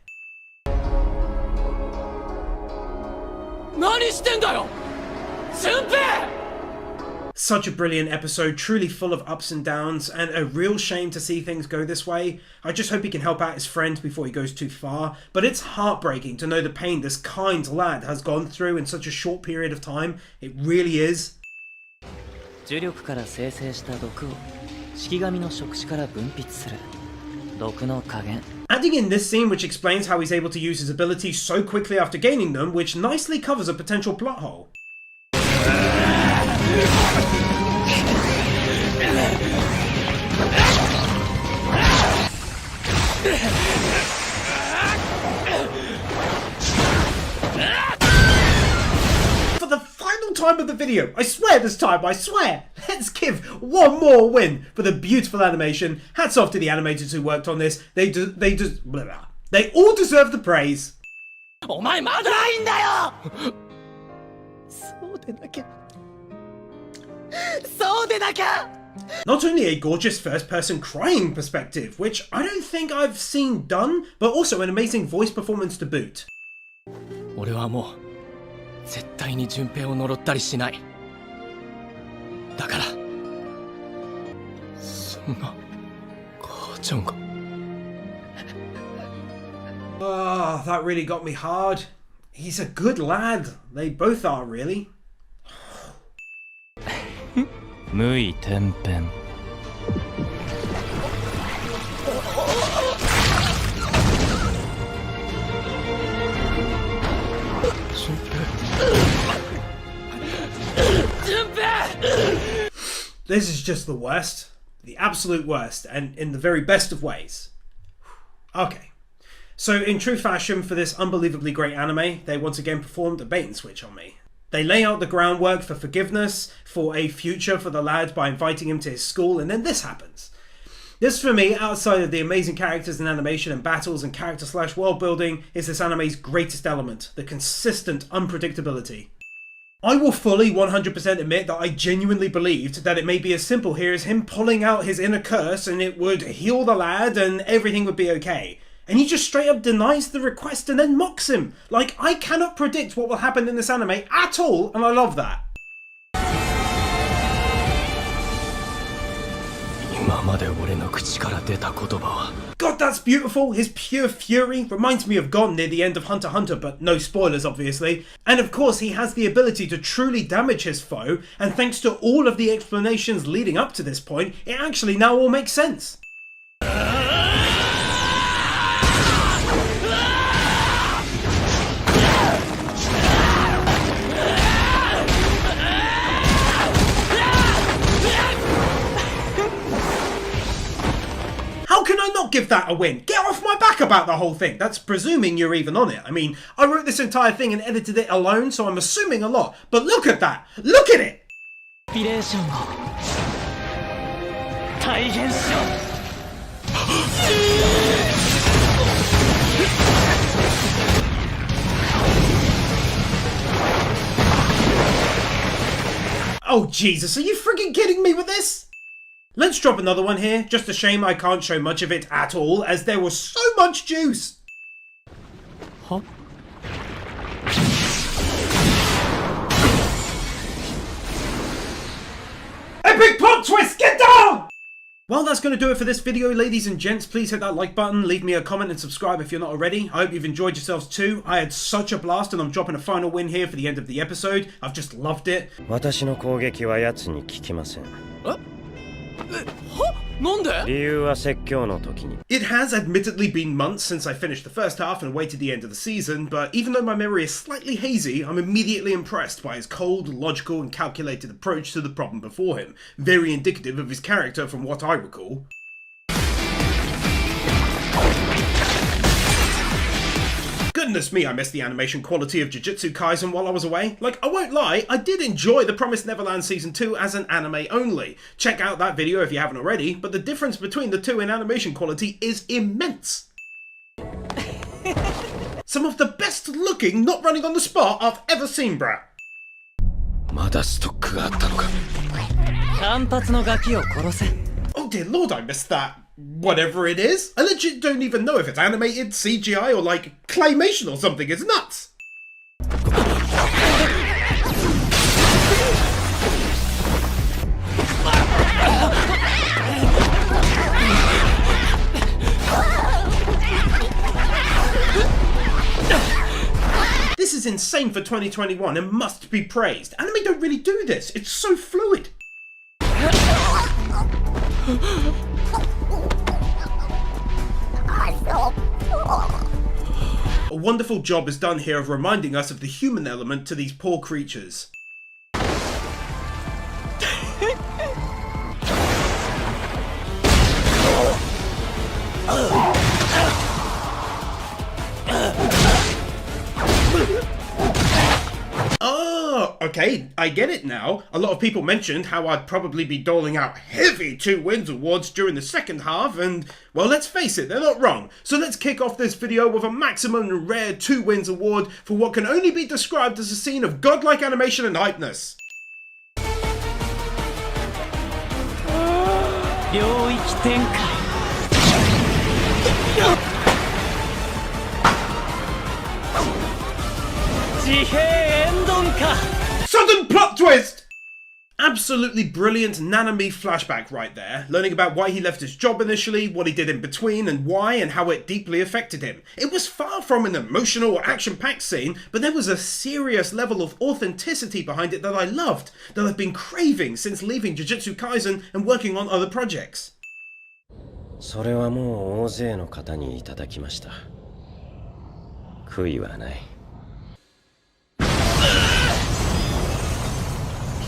何してんだよ俊平 Such a brilliant episode, truly full of ups and downs, and a real shame to see things go this way. I just hope he can help out his friend before he goes too far, but it's heartbreaking to know the pain this kind lad has gone through in such a short period of time. It really is. 呪力から生成した毒を式神の触手から分泌する毒の加減 Adding in this scene which explains how he's able to use his abilities so quickly after gaining them, which nicely covers a potential plot hole. For the final time of the video, I swear this time, I swear, let's give one more win for the beautiful animation. Hats off to the animators who worked on this. They all deserve the praise. お前まだいいんだよそうでなきゃそうでなきゃ Not only a gorgeous first-person crying perspective, which I don't think I've seen done, but also an amazing voice performance to boot. 俺はもう絶対に順平を呪ったりしないだからそんな母ちゃんが Ah, that really got me hard. He's a good lad. They both are, really. 無意転変 This is just the worst. The absolute worst, and in the very best of ways. Okay. So, in true fashion for this unbelievably great anime, they once again performed a bait and switch on me. They lay out the groundwork for forgiveness, for a future for the lad by inviting him to his school, and then this happens. This, for me, outside of the amazing characters and animation and battles and character/world building, is this anime's greatest element, the consistent unpredictability. I will fully 100% admit that I genuinely believed that it may be as simple here as him pulling out his inner curse and it would heal the lad and everything would be okay. And he just straight up denies the request and then mocks him. Like, I cannot predict what will happen in this anime at all, and I love that. 今まで俺の口から出た言葉は God, that's beautiful. His pure fury reminds me of Gon near the end of Hunter x Hunter, but no spoilers, obviously. And of course, he has the ability to truly damage his foe, and thanks to all of the explanations leading up to this point, it actually now all makes sense. How can I not give that a win? Get off my back about the whole thing. That's presuming you're even on it. I mean, I wrote this entire thing and edited it alone, so I'm assuming a lot. But look at that! Look at it! Oh Jesus, are you freaking kidding me with this? Let's drop another one here. Just a shame I can't show much of it at all, as there was so much juice. Huh? Epic plot twist! Get down! Well, that's going to do it for this video, ladies and gents. Please hit that like button, leave me a comment and subscribe if you're not already. I hope you've enjoyed yourselves too. I had such a blast and I'm dropping a final win here for the end of the episode. I've just loved it. 私の攻撃は奴に効きません。なんで? 理由は説教の時に。 It has admittedly been months since I finished the first half and waited the end of the season, but even though my memory is slightly hazy, I'm immediately impressed by his cold, logical and calculated approach to the problem before him, very indicative of his character from what I recall. Goodness me, I missed the animation quality of Jujutsu Kaisen while I was away. Like, I won't lie, I did enjoy The Promised Neverland Season 2 as an anime only. Check out that video if you haven't already, but the difference between the two in animation quality is immense. Some of the best looking not running on the spot I've ever seen, bruh. まだストックがあったのか。単発のガキを殺せ。 Oh dear lord, I missed that. Whatever it is. I legit don't even know if it's animated, CGI, or like claymation or something. It's nuts. insane for 2021 and must be praised. Anime don't really do this, it's so fluid. A wonderful job is done here of reminding us of the human element to these poor creatures. Oh, okay, I get it now. A lot of people mentioned how I'd probably be doling out heavy 2 wins awards during the second half, and, well, let's face it, they're not wrong. So let's kick off this video with a maximum and rare 2 wins award for what can only be described as a scene of godlike animation and hypeness. 領域展開 自閉エンドンか Sudden plot twist! Absolutely brilliant Nanami flashback right there, learning about why he left his job initially, what he did in between, and why, and how it deeply affected him. It was far from an emotional or action-packed scene, but there was a serious level of authenticity behind it that I loved, that I've been craving since leaving Jujutsu Kaisen and working on other projects. それはもう大勢の方にいただきました。悔いはない。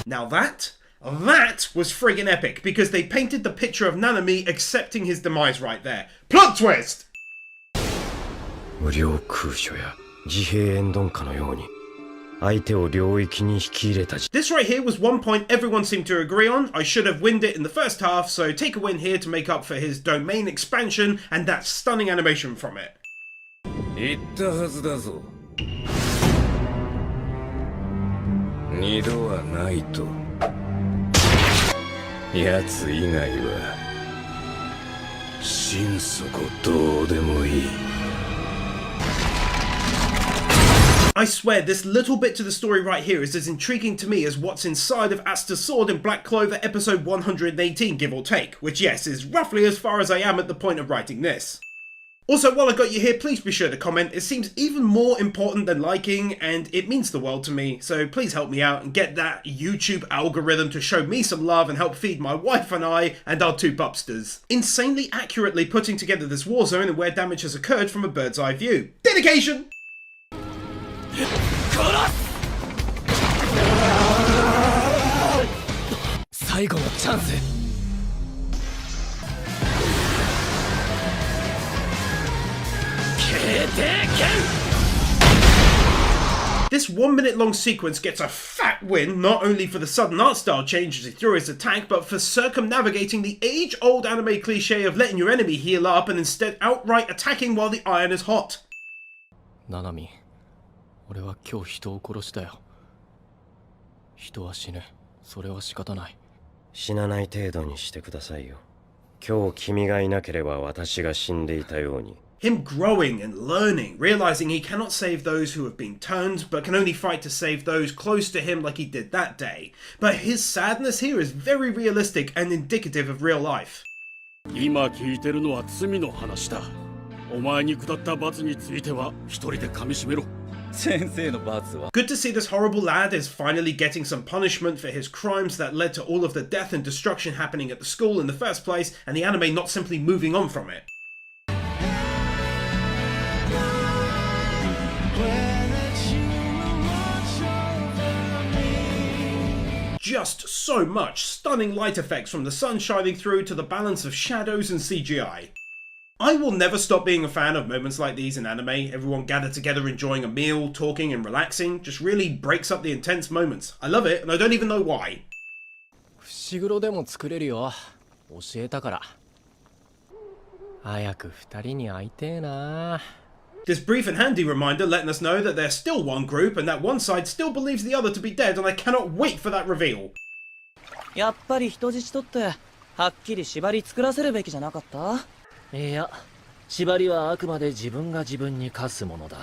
Now that was friggin' epic, because they painted the picture of Nanami accepting his demise right there. Plot twist! 無料空所や自閉エンドン下のように相手を領域に引き入れた。 This right here was one point everyone seemed to agree on. I should have winned it in the first half, so take a win here to make up for his domain expansion and that stunning animation from it. 言ったはずだぞ。二度はないと。奴以外は心底どうでもいい。 I swear, this little bit to the story right here is as intriguing to me as what's inside of Asta's sword in Black Clover episode 118, give or take, which yes, is roughly as far as I am at the point of writing this. Also, while I got you here, please be sure to comment. It seems even more important than liking, and it means the world to me, so please help me out and get that YouTube algorithm to show me some love and help feed my wife and I and our 2 pupsters. Insanely accurately putting together this war zone and where damage has occurred from a bird's eye view. Dedication! 最後のチャンス This 1 minute long sequence gets a fat win, not only for the sudden art style change as he threw his attack, but for circumnavigating the age-old anime cliche of letting your enemy heal up and instead outright attacking while the iron is hot. ナナミ、俺は今日人を殺したよ。人は死ぬ。それは仕方ない。死なない程度にしてくださいよ。今日君がいなければ私が死んでいたように。 Him growing and learning, realizing he cannot save those who have been turned, but can only fight to save those close to him like he did that day. But his sadness here is very realistic and indicative of real life. 今聞いてるのは罪の話だ。お前に下った罰については一人で噛み締めろ。先生の罰は Good to see this horrible lad is finally getting some punishment for his crimes that led to all of the death and destruction happening at the school in the first place, and the anime not simply moving on from it. Just so much stunning light effects from the sun shining through to the balance of shadows and CGI. I will never stop being a fan of moments like these in anime, everyone gathered together enjoying a meal, talking and relaxing, just really breaks up the intense moments. I love it and I don't even know why. 伏黒でも作れるよ。教えたから。早く二人に会いてえな。 This brief and handy reminder letting us know that they're still one group and that one side still believes the other to be dead, and I cannot wait for that reveal. やっぱり人質取ってはっきり縛り作らせるべきじゃなかった？いや、縛りはあくまで自分が自分に課すものだ。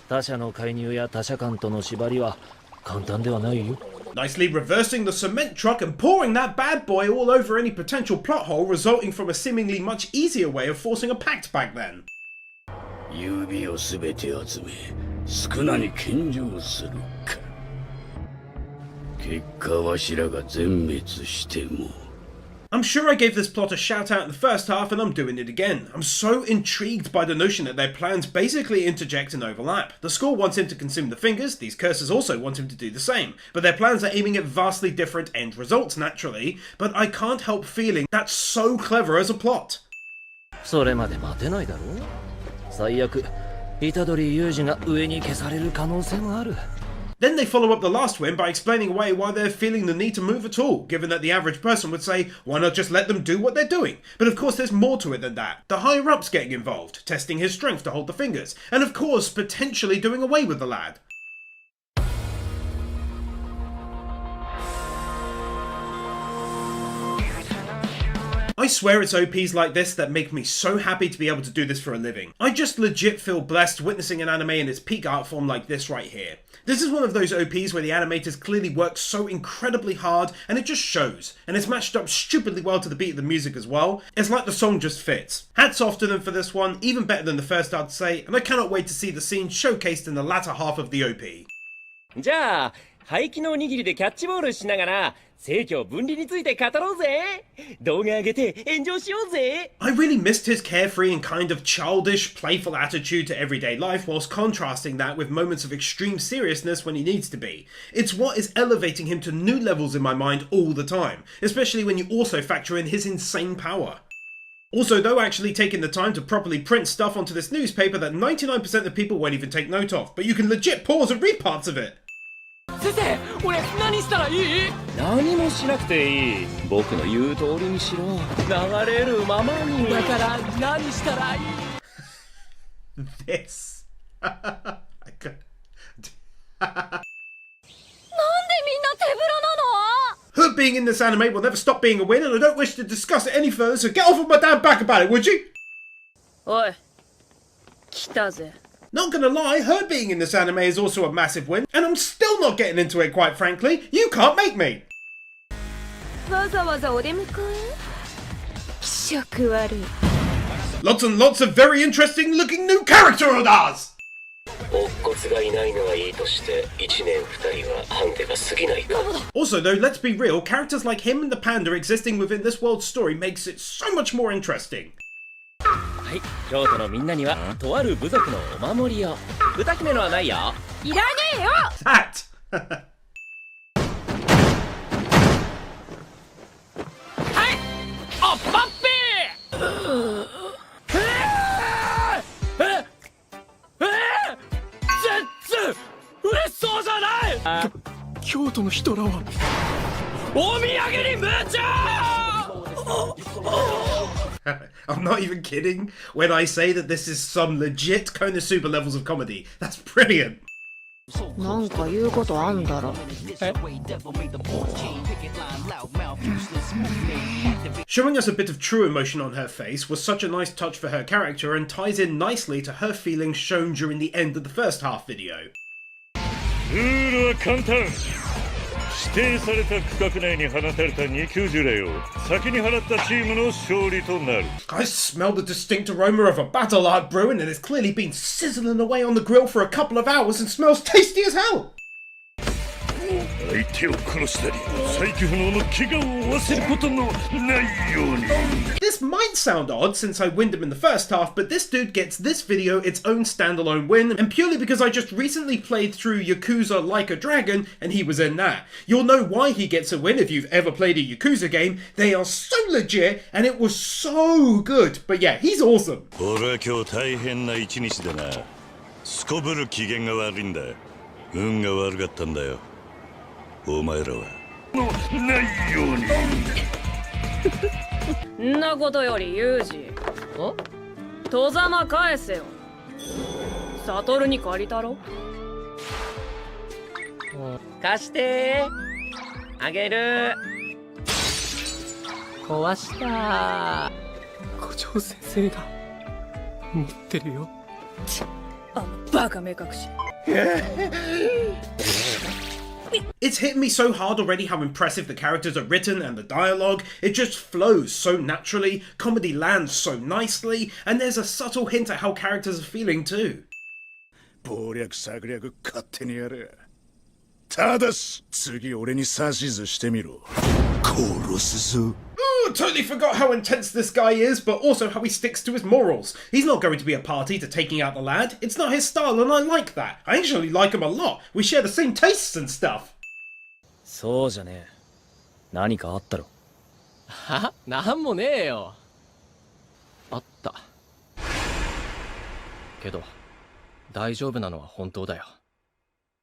他者の介入や他者間との縛りは簡単ではないよ。 Nicely reversing the cement truck and pouring that bad boy all over any potential plot hole, resulting from a seemingly much easier way of forcing a pact back then. 指をすべて集め、宿儺に献上するか。結果わしらが全滅しても。I'm sure I gave this plot a shout out in the first half and I'm doing it again. I'm so intrigued by the notion that their plans basically interject and overlap. The school wants him to consume the fingers, these cursors also want him to do the same, but their plans are aiming at vastly different end results naturally, but I can't help feeling that's so clever as a plot. それまで待てないだろ。最悪虎杖裕二が上に消される可能性もある。 Then they follow up the last win by explaining away why they're feeling the need to move at all, given that the average person would say, why not just let them do what they're doing? But of course there's more to it than that. The higher-ups getting involved, testing his strength to hold the fingers, and of course potentially doing away with the lad. I swear it's OPs like this that make me so happy to be able to do this for a living. I just legit feel blessed witnessing an anime in its peak art form like this right here. This is one of those OPs where the animators clearly worked so incredibly hard and it just shows. And it's matched up stupidly well to the beat of the music as well. It's like the song just fits. Hats off to them for this one, even better than the first I'd say, and I cannot wait to see the scene showcased in the latter half of the OP. じゃあ廃棄のおにぎりでキャッチボールしながら政教分離について語ろうぜ。動画上げて炎上しようぜ。 I really missed his carefree and kind of childish, playful attitude to everyday life whilst contrasting that with moments of extreme seriousness when he needs to be. It's what is elevating him to new levels in my mind all the time, especially when you also factor in his insane power. Also though, actually taking the time to properly print stuff onto this newspaper that 99% of people won't even take note of, but you can legit pause and read parts of it. 先生、俺何したらいい？何もしなくていい。僕の言う通りにしろ。流れるままに。だから何したらいい？ This. I could... なんでみんな手ぶらなの？ Her being in this anime will never stop being a win, and I don't wish to discuss it any further, so get off of my damn back about it, would you? おい、来たぜ。 Not gonna lie, her being in this anime is also a massive win, and I'm still not getting into it, quite frankly. You can't make me! わざわざお出迎え？気色悪い。 Lots and lots of very interesting looking new character odas! 乙骨がいないのはいいとして1年2人はハンデが過ぎないか。 Also though, let's be real, characters like him and the panda existing within this world's story makes it so much more interesting. はい、京都のみんなにはとある部族のお守りを。歌姫のはないよ。いらねえよ。 That! はい、おっぱっぴ全然嬉しそうじゃない。京都の人らはお土産に夢中。 I'm not even kidding when I say that this is some legit Konosuba levels of comedy. That's brilliant. なんか言うことあんだろ。Showing us a bit of true emotion on her face was such a nice touch for her character and ties in nicely to her feelings shown during the end of the first half video. ルールは簡単。指定された区画内に放たれた2球呪霊を先に放ったチームの勝利となる。 I smell the distinct aroma of a battle art brewing, and it's clearly been sizzling away on the grill for a couple of hours and smells tasty as hell. 相手を殺したり再起不能の怪我を負わせることのないように。 This might sound odd since I winned him in the first half, but this dude gets this video its own standalone win, and purely because I just recently played through Yakuza Like a Dragon and he was in that. You'll know why he gets a win if you've ever played a Yakuza game. They are so legit and it was so good. But yeah, he's awesome. 俺は今日大変な一日だな。すこぶる機嫌が悪いんだ。運が悪かったんだよ。お前らはないように。んなことよりユージ、戸ざま返せよ。サトルに借りたろ。貸してあげる。壊した。校長先生が持ってるよ。あのバカ目隠し。It's hitting me so hard already how impressive the characters are written and the dialogue. It just flows so naturally, comedy lands so nicely, and there's a subtle hint at how characters are feeling too. 謀略策略勝手にやれ。ただし次俺に指図してみろ。殺すぞ。 Ooh, totally forgot how intense this guy is, but also how he sticks to his morals. He's not going to be a party to taking out the lad. It's not his style, and I like that. I actually like him a lot. We share the same tastes and stuff. そうじゃねえ。何かあったろ。は？なんもねえよ。あった。けど大丈夫なのは本当だよ。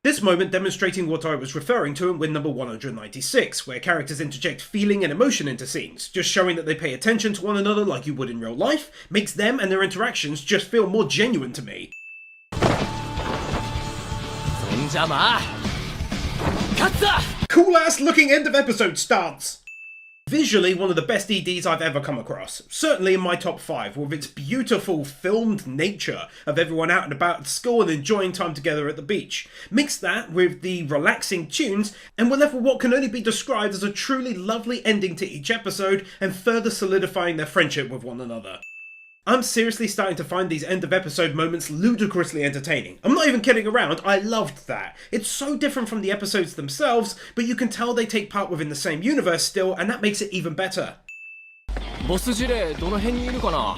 This moment demonstrating what I was referring to in win number 196, where characters interject feeling and emotion into scenes, just showing that they pay attention to one another like you would in real life, makes them and their interactions just feel more genuine to me. そんじゃまあ勝つぞ! Cool ass looking end of episode starts! Visually, one of the best EDs I've ever come across. Certainly in my top 5, with its beautiful filmed nature of everyone out and about at school and enjoying time together at the beach. Mix that with the relaxing tunes, and we're left with what can only be described as a truly lovely ending to each episode, and further solidifying their friendship with one another. I'm seriously starting to find these end of episode moments ludicrously entertaining. I'm not even kidding around, I loved that. It's so different from the episodes themselves, but you can tell they take part within the same universe still, and that makes it even better. ボスジレどの辺にいるかな?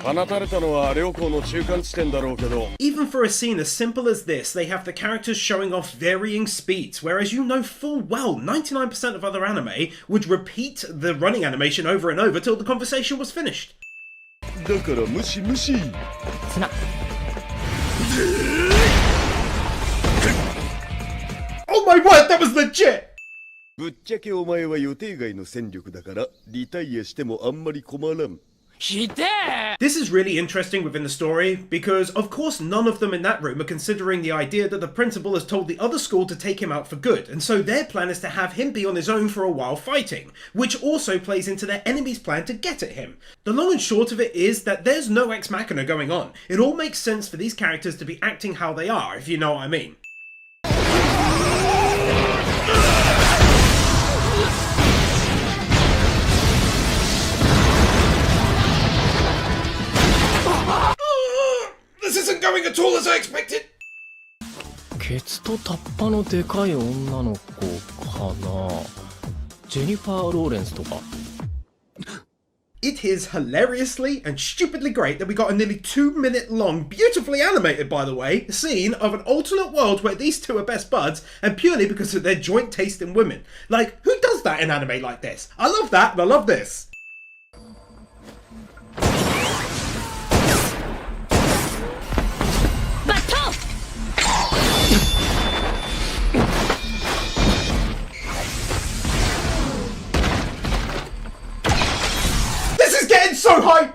放たれたのは両校の中間地点だろうけど Even for a scene as simple as this, they have the characters showing off varying speeds, whereas you know full well 99% of other anime would repeat the running animation over and over till the conversation was finished. だから無視無視つな Oh my word, that was legit! ぶっちゃけお前は予定外の戦力だからリタイアしてもあんまり困らん This is really interesting within the story, because of course none of them in that room are considering the idea that the principal has told the other school to take him out for good, and so their plan is to have him be on his own for a while fighting, which also plays into their enemy's plan to get at him. The long and short of it is that there's no ex machina going on. It all makes sense for these characters to be acting how they are, if you know what I mean. This isn't going at all as I expected! ケツとタッパのでかい女の子かな。ジェニファー・ローレンスとか。 It is hilariously and stupidly great that we got a nearly 2-minute long, beautifully animated by the way, scene of an alternate world where these two are best buds, and purely because of their joint taste in women. Like, who does that in anime like this? I love that, and I love this. This is getting so hype!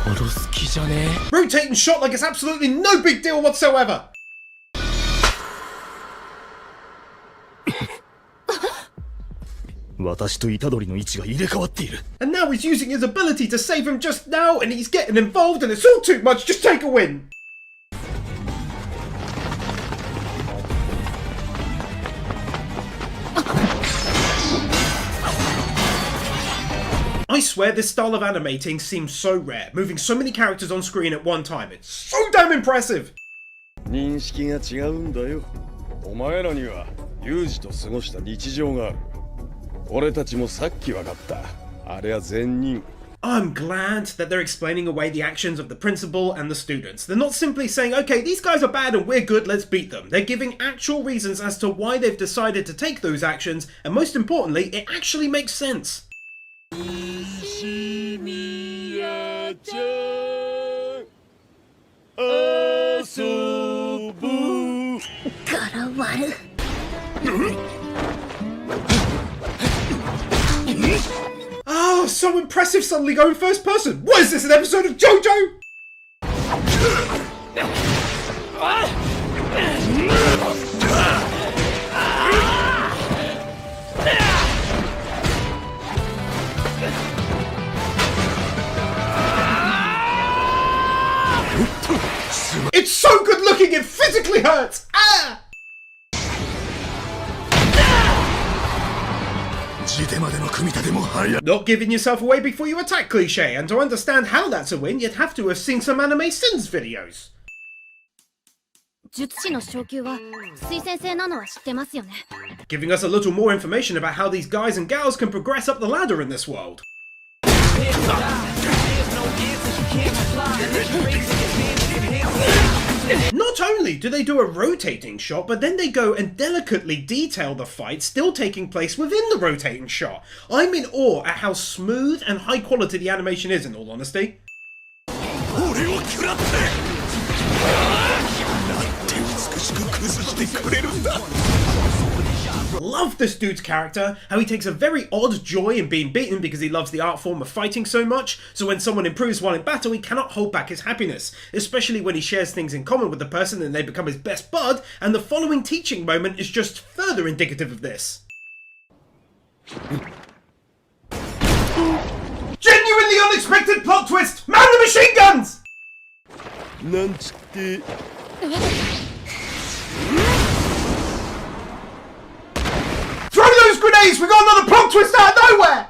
殺す気じゃねえ。 Rotating shot like it's absolutely no big deal whatsoever! 私と虎杖の位置が入れ替わっている And now he's using his ability to save him just now, and he's getting involved, and it's all too much, just take a win! I swear this style of animating seems so rare, moving so many characters on screen at one time. It's so damn impressive! 認識が違うんだよお前らにはユージと過ごした日常がある俺たちもさっき分かったあれは善人 I'm glad that they're explaining away the actions of the principal and the students. They're not simply saying, okay, these guys are bad and we're good, let's beat them. They're giving actual reasons as to why they've decided to take those actions, and most importantly, it actually makes sense. 西宮ちゃん遊ぶ柄悪 Oh, so impressive suddenly going first person. What is this, an episode of JoJo? It's so good looking, it physically hurts! Ah! Not giving yourself away before you attack cliche, and to understand how that's a win, you'd have to have seen some anime sins videos. 術師の昇級は推薦制なのは知ってますよね。 Giving us a little more information about how these guys and gals can progress up the ladder in this world. Not only do they do a rotating shot, but then they go and delicately detail the fight still taking place within the rotating shot. I'm in awe at how smooth and high quality the animation is, in all honesty. Love this dude's character, how he takes a very odd joy in being beaten because he loves the art form of fighting so much, so when someone improves while in battle he cannot hold back his happiness, especially when he shares things in common with the person and they become his best bud, and the following teaching moment is just further indicative of this. Genuinely unexpected plot twist! Man the machine guns! Throw those grenades! We got another plot twist out of nowhere!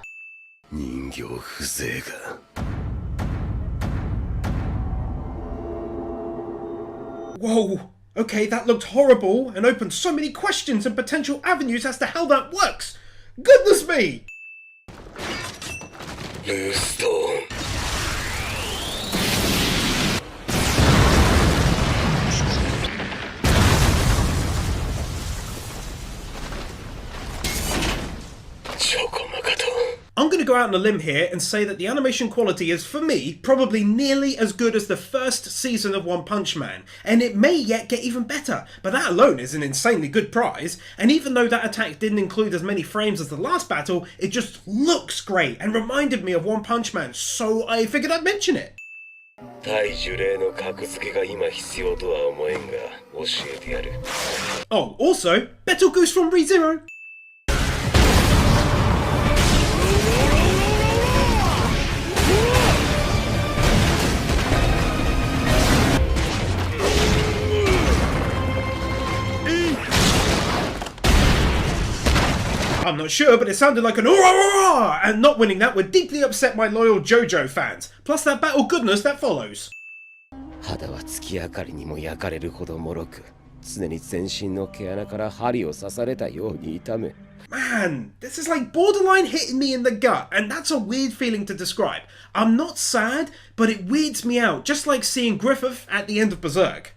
Whoa, okay, that looked horrible and opened so many questions and potential avenues as to how that works. Goodness me! I'm going to go out on a limb here and say that the animation quality is, for me, probably nearly as good as the first season of One Punch Man, and it may yet get even better, but that alone is an insanely good prize, and even though that attack didn't include as many frames as the last battle, it just looks great and reminded me of One Punch Man, so I figured I'd mention it. Oh, also, Betelgeuse from ReZero. I'm not sure, but it sounded like an "Oorah!" and not winning that would deeply upset my loyal JoJo fans, plus that battle goodness that follows. Man, this is like borderline hitting me in the gut, and that's a weird feeling to describe. I'm not sad, but it weirds me out, just like seeing Griffith at the end of Berserk.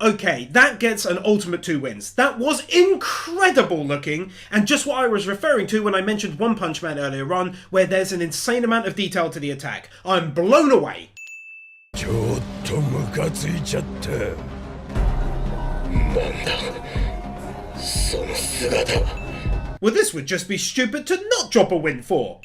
Okay, that gets an ultimate 2 wins. That was incredible looking, and just what I was referring to when I mentioned One Punch Man earlier on, where there's an insane amount of detail to the attack. I'm blown away. Well, this would just be stupid to not drop a win for.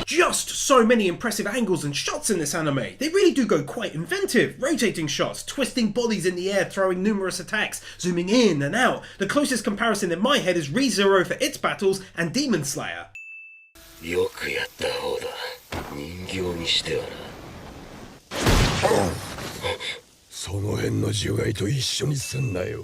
Just so many impressive angles and shots in this anime. They really do go quite inventive. Rotating shots, twisting bodies in the air, throwing numerous attacks, zooming in and out. The closest comparison in my head is ReZero for its battles and Demon Slayer.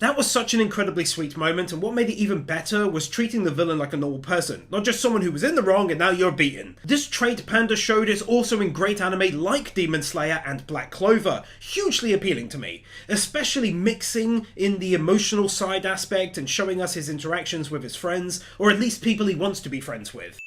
That was such an incredibly sweet moment, and what made it even better was treating the villain like a normal person, not just someone who was in the wrong and now you're beaten. This trait Panda showed is also in great anime like Demon Slayer and Black Clover, hugely appealing to me, especially mixing in the emotional side aspect and showing us his interactions with his friends, or at least people he wants to be friends with.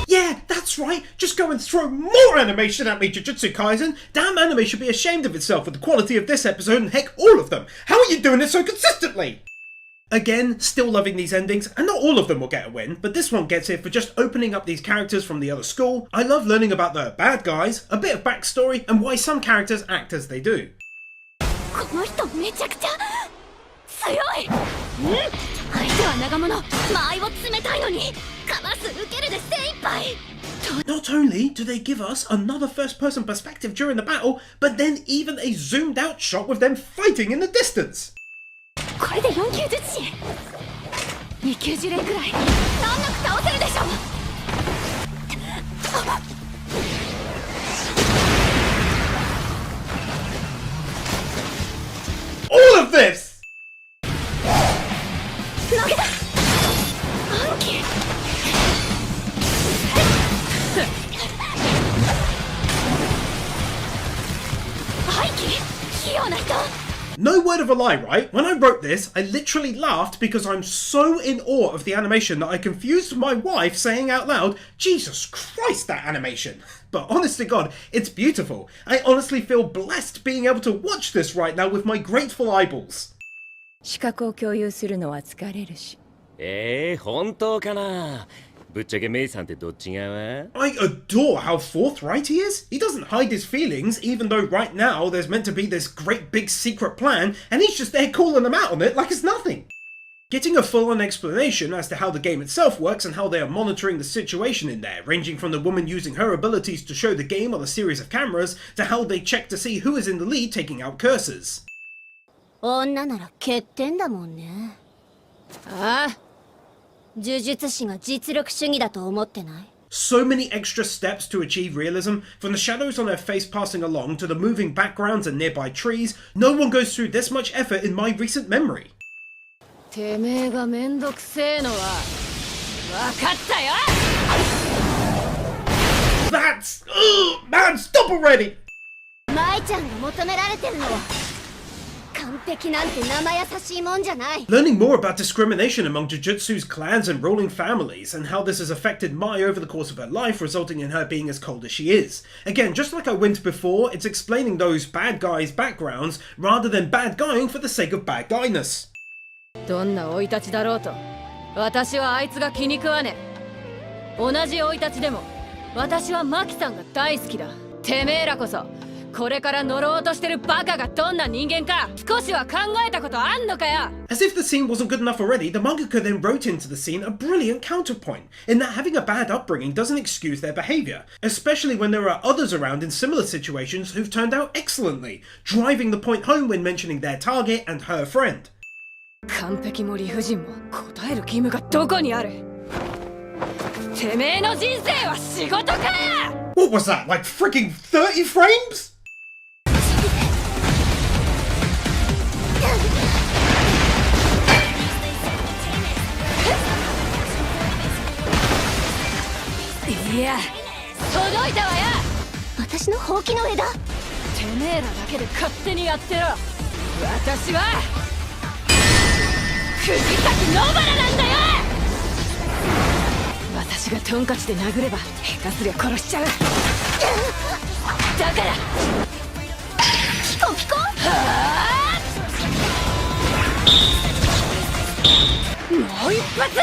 Yeah, that's That's right, just go and throw more animation at me, Jujutsu Kaisen. Damn, anime should be ashamed of itself with the quality of this episode and heck, all of them. How are you doing it so consistently? Again, still loving these endings, and not all of them will get a win, but this one gets it for just opening up these characters from the other school. I love learning about the bad guys, a bit of backstory, and why some characters act as they do. この人めちゃくちゃ強い。相手は長物、間合いを詰めたいのにかます受けるで精一杯。 Not only do they give us another first-person perspective during the battle, but then even a zoomed-out shot with them fighting in the distance. これで4級術師。2級呪霊くらい難なく倒せるでしょ。 All of this! 投げた。暗記。背筋器用な人。 No word of a lie, right? When I wrote this, I literally laughed because I'm so in awe of the animation that I confused my wife saying out loud, Jesus Christ, that animation. But honest to God, it's beautiful. I honestly feel blessed being able to watch this right now with my grateful eyeballs. 視覚を共有するのは疲れるし。本当かな。ぶっちゃけメイさんってどっち側？ I adore how forthright he is. He doesn't hide his feelings, even though right now there's meant to be this great big secret plan, and he's just there calling them out on it like it's nothing. Getting a full-on explanation as to how the game itself works and how they are monitoring the situation in there, ranging from the woman using her abilities to show the game on a series of cameras, to how they check to see who is in the lead taking out cursors. 女なら欠点だもんね。ああ。 呪術師が実力主義だと思ってない？ So many extra steps to achieve realism, from the shadows on her face passing along to the moving backgrounds and nearby trees. No one goes through this much effort in my recent memory. てめえがめんどくせえのは分かったよ。 That's... Ugh, man, stop already! 舞ちゃんが求められてるのは Learning more about discrimination among Jujutsu's clans and ruling families, and how this has affected Mai over the course of her life, resulting in her being as cold as she is. Again, just like I went before, it's explaining those bad guys' backgrounds, rather than bad guying for the sake of bad guyness. どんな生い立ちだろうと、私はあいつが気に食わねえ。同じ生い立ちでも、私はマキさんが大好きだ。てめえらこそ。 これから乗ろうとしてるバカがどんな人間か少しは考えたことあんのかよ。 As if the scene wasn't good enough already, the mangaka then wrote into the scene a brilliant counterpoint, in that having a bad upbringing doesn't excuse their behaviour, especially when there are others around in similar situations who've turned out excellently, driving the point home when mentioning their target and her friend. 完璧も理不尽も答える義務がどこにある。てめえの人生は仕事か。 What was that, like freaking 30 frames? いや、届いたわよ。私のほうきの枝。てめえらだけで勝手にやってろ。私は釘崎野原なんだよ。私がトンカチで殴れば下手すりゃ殺しちゃう。だからピコピコ。もう一発。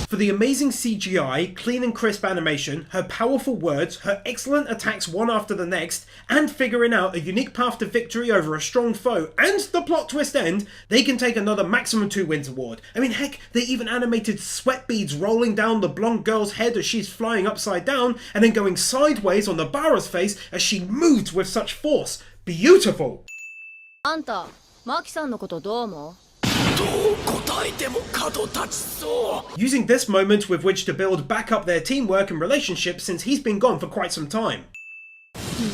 For the amazing CGI, clean and crisp animation, her powerful words, her excellent attacks one after the next, and figuring out a unique path to victory over a strong foe, and the plot twist end, they can take another maximum 2 wins award. I mean, heck, they even animated sweat beads rolling down the blonde girl's head as she's flying upside down, and then going sideways on the Bara's face as she moved with such force. Beautiful! あんた、マキさんのことどう思う？ Using this moment with which to build back up their teamwork and relationship since he's been gone for quite some time.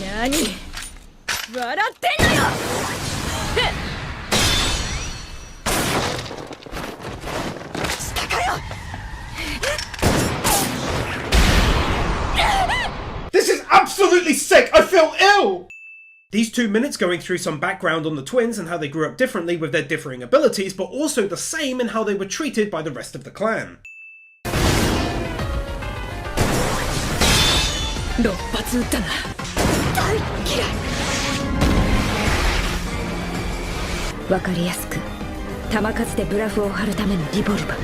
何？笑ってんのよ！ This is absolutely sick! I feel ill! These 2 minutes going through some background on the twins and how they grew up differently with their differing abilities, but also the same in how they were treated by the rest of the clan. 6発撃ったな。大嫌い。わかりやすく弾数でブラフを張るためのリボルバー。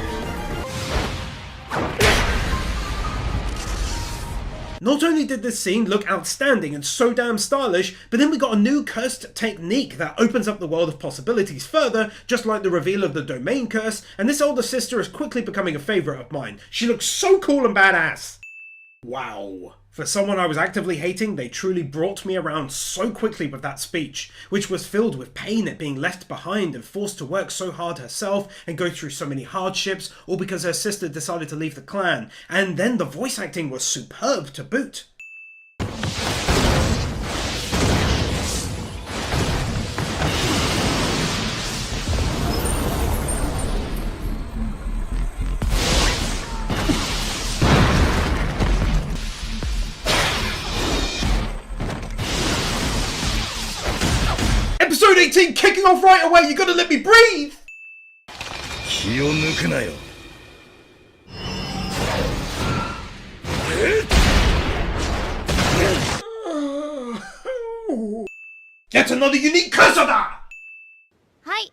Not only did this scene look outstanding and so damn stylish, but then we got a new cursed technique that opens up the world of possibilities further, just like the reveal of the domain curse, and this older sister is quickly becoming a favourite of mine. She looks so cool and badass. Wow. For someone I was actively hating, they truly brought me around so quickly with that speech, which was filled with pain at being left behind and forced to work so hard herself and go through so many hardships, all because her sister decided to leave the clan. And then the voice acting was superb to boot. Episode 18 kicking off right away, you gotta let me breathe! 気を抜くなよ。Yet another unique cursor da! はい、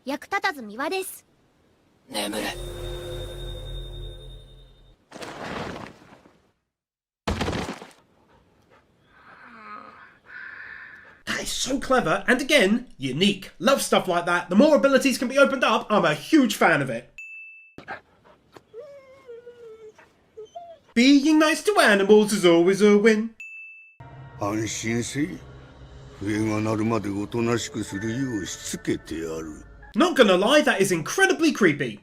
役立たず三輪です。眠れ。That is so clever, and again, unique. Love stuff like that. The more abilities can be opened up, I'm a huge fan of it. Being nice to animals is always a win. 安心せい。笛が鳴るまでおとなしくするようしつけてやる。Not gonna lie, that is incredibly creepy.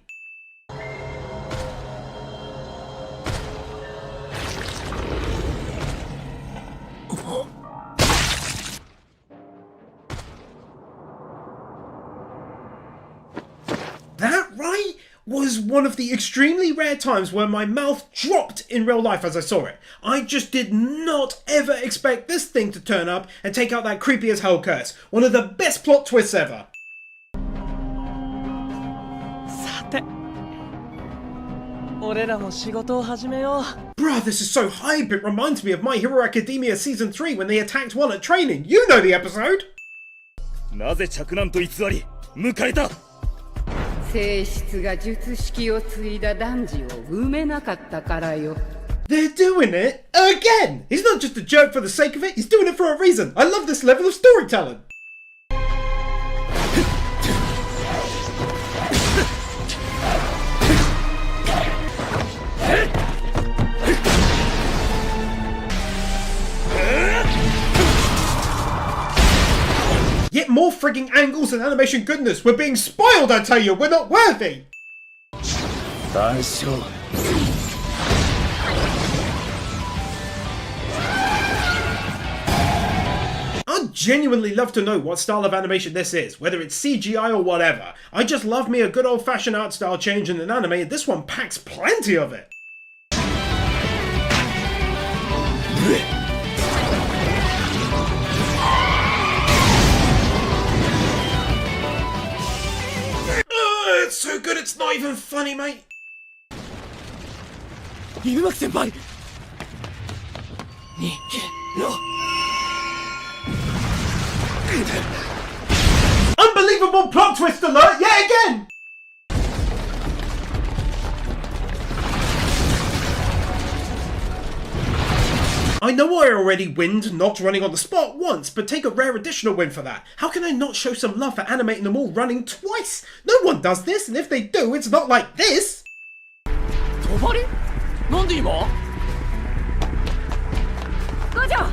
That, right, was one of the extremely rare times where my mouth dropped in real life as I saw it. I just did not ever expect this thing to turn up and take out that creepy as hell curse. One of the best plot twists ever. さて、俺らも仕事を始めよう。 Bruh, this is so hype, it reminds me of My Hero Academia Season 3 when they attacked one at training. You know the episode! なぜ着難と偽り迎えた。性質が術式を継いだ男児を埋めなかったからよ。 They're doing it again! He's not just a jerk for the sake of it, he's doing it for a reason. I love this level of storytelling. Yet more frigging angles and animation goodness. We're being spoiled, I tell you. We're not worthy. 大将。I'd genuinely love to know what style of animation this is, whether it's CGI or whatever. I just love me a good old-fashioned art style change in an anime, and this one packs plenty of it. It's so good it's not even funny, mate. 犬巻先輩。2、の。Unbelievable plot twist alert yet again! I know I already winned not running on the spot once, but take a rare additional win for that. How can I not show some love for animating them all running twice? No one does this, and if they do, it's not like this! 帳なんで今？五条、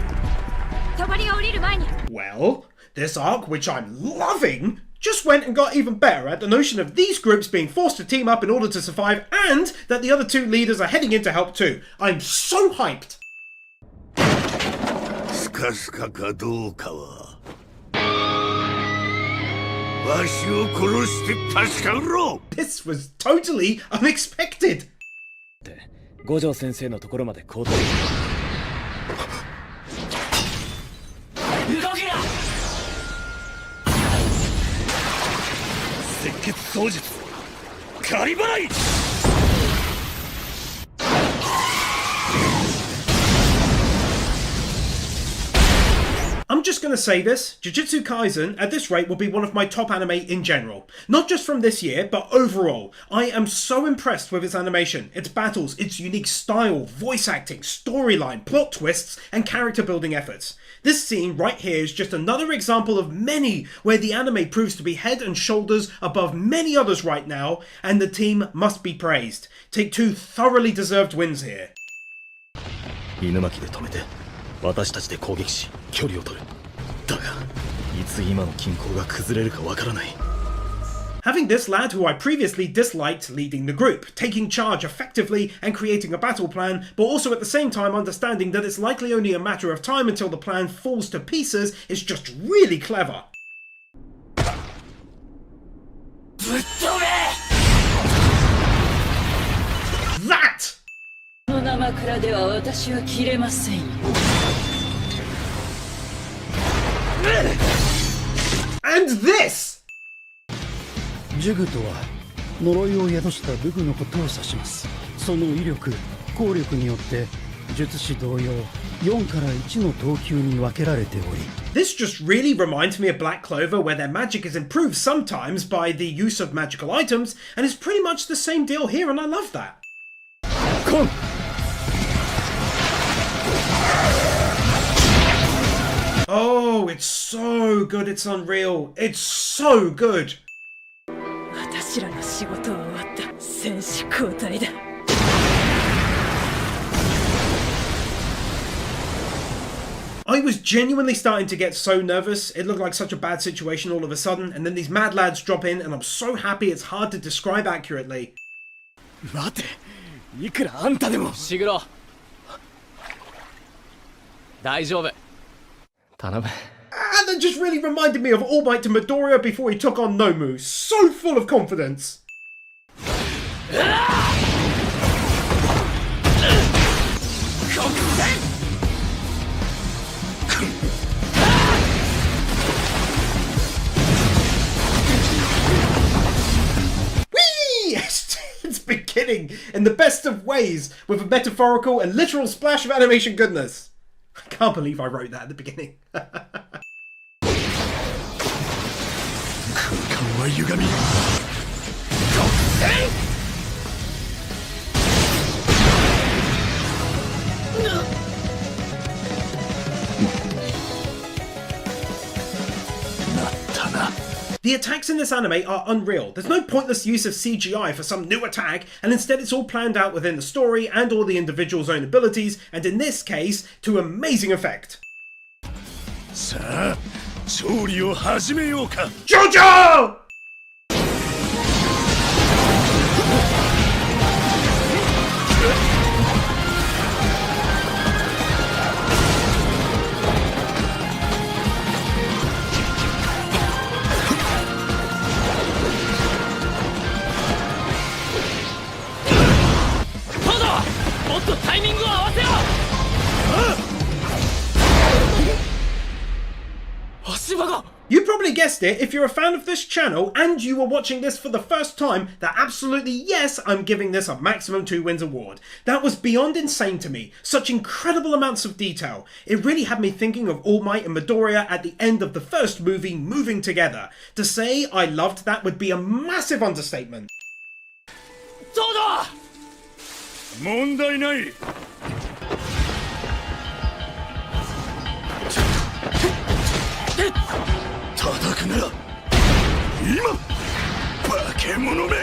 帳が降りる前に。 Well, this arc, which I'm loving, just went and got even better at the notion of these groups being forced to team up in order to survive, and that the other two leaders are heading in to help too. I'm so hyped! スカスカかどうかはわしを殺して確かめろ。 This was totally unexpected! 五条先生のところまで行動。動きな。赤血操術仮払い。 Ugh, just going to say this, Jujutsu Kaisen at this rate will be one of my top anime in general. Not just from this year, but overall. I am so impressed with its animation, its battles, its unique style, voice acting, storyline, plot twists, and character building efforts. This scene right here is just another example of many where the anime proves to be head and shoulders above many others right now, and the team must be praised. Take two thoroughly deserved wins here. 犬巻で止めて私たちで攻撃し距離を取るだがいつ今の均衡が崩れるかわからない Having this lad who I previously disliked leading the group, taking charge effectively and creating a battle plan, but also at the same time understanding that it's likely only a matter of time until the plan falls to pieces is just really clever. That! And this! 呪具とは呪いを宿した武具のことを指します。その威力、効力によって術師同様4から1の等級に分けられており This just really reminds me of Black Clover, where their magic is improved sometimes by the use of magical items, and it's pretty much the same deal here, and I love that. Come! Oh, it's so good, it's unreal. It's so good. 私らの仕事は終わった。戦士交代だ。I was genuinely starting to get so nervous. It looked like such a bad situation all of a sudden, and then these mad lads drop in, and I'm so happy it's hard to describe accurately. 待て、いくらあんたでも。シグロ。大丈夫。頼む。 And that just really reminded me of All Might to Midoriya before he took on Nomu. So full of confidence. Whee! It's beginning in the best of ways with a metaphorical and literal splash of animation goodness. I can't believe I wrote that at the beginning. 空間は歪み The attacks in this anime are unreal. There's no pointless use of CGI for some new attack, and instead it's all planned out within the story and all the individual's own abilities, and in this case, to amazing effect. さあ調理を始めようか JoJo! You probably guessed it if you're a fan of this channel and you were watching this for the first time, that absolutely yes, I'm giving this a maximum 2 wins award. That was beyond insane to me. Such incredible amounts of detail. It really had me thinking of All Might and Midoriya at the end of the first movie moving together. To say I loved that would be a massive understatement. 問題ない 叩くなら今化け物め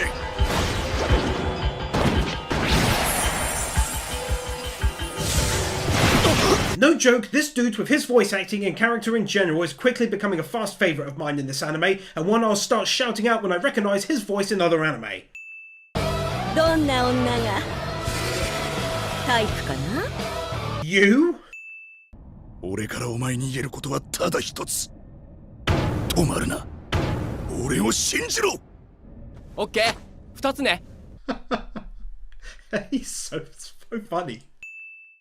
No joke, this dude with his voice acting and character in general is quickly becoming a fast favourite of mine in this anime, and one I'll start shouting out when I recognise his voice in other anime. どんな女がタイプかな You? 俺からお前に言えることはただ一つ止まるな俺を信じろ OK 2つね He's so funny.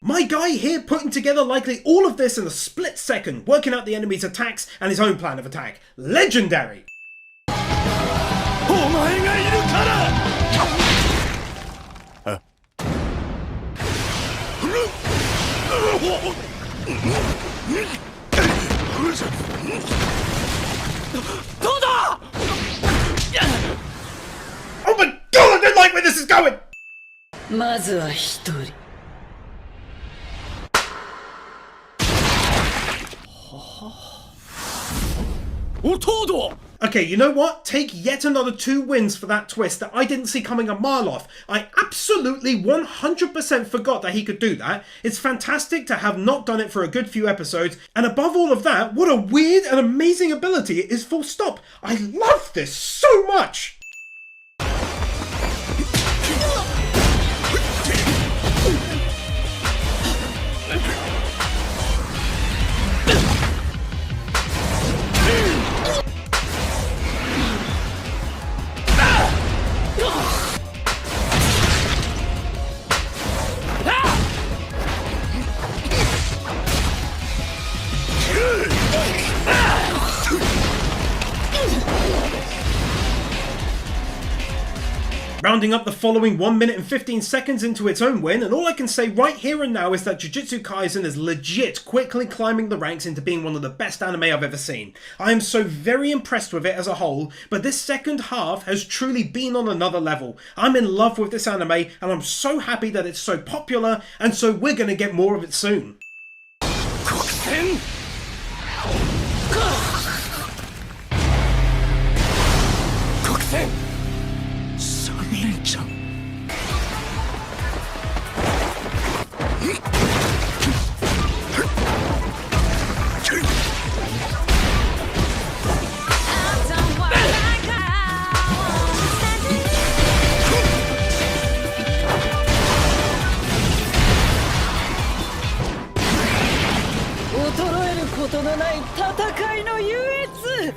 My guy here putting together likely all of this in a split second, working out the enemy's attacks and his own plan of attack. Legendary! お前がいるからどうだ Oh my god, I don't like where this is going! まずは一人。Okay, you know what? Take yet another 2 wins for that twist that I didn't see coming a mile off. I absolutely 100% forgot that he could do that. It's fantastic to have not done it for a good few episodes, and above all of that, what a weird and amazing ability it is, full stop. I love this so much! Rounding up the following 1 minute and 15 seconds into its own win, and all I can say right here and now is that Jujutsu Kaisen is legit quickly climbing the ranks into being one of the best anime I've ever seen. I am so very impressed with it as a whole, but this second half has truly been on another level. I'm in love with this anime, and I'm so happy that it's so popular, and so we're gonna get more of it soon. 連ちゃん衰えることのない戦いの優越。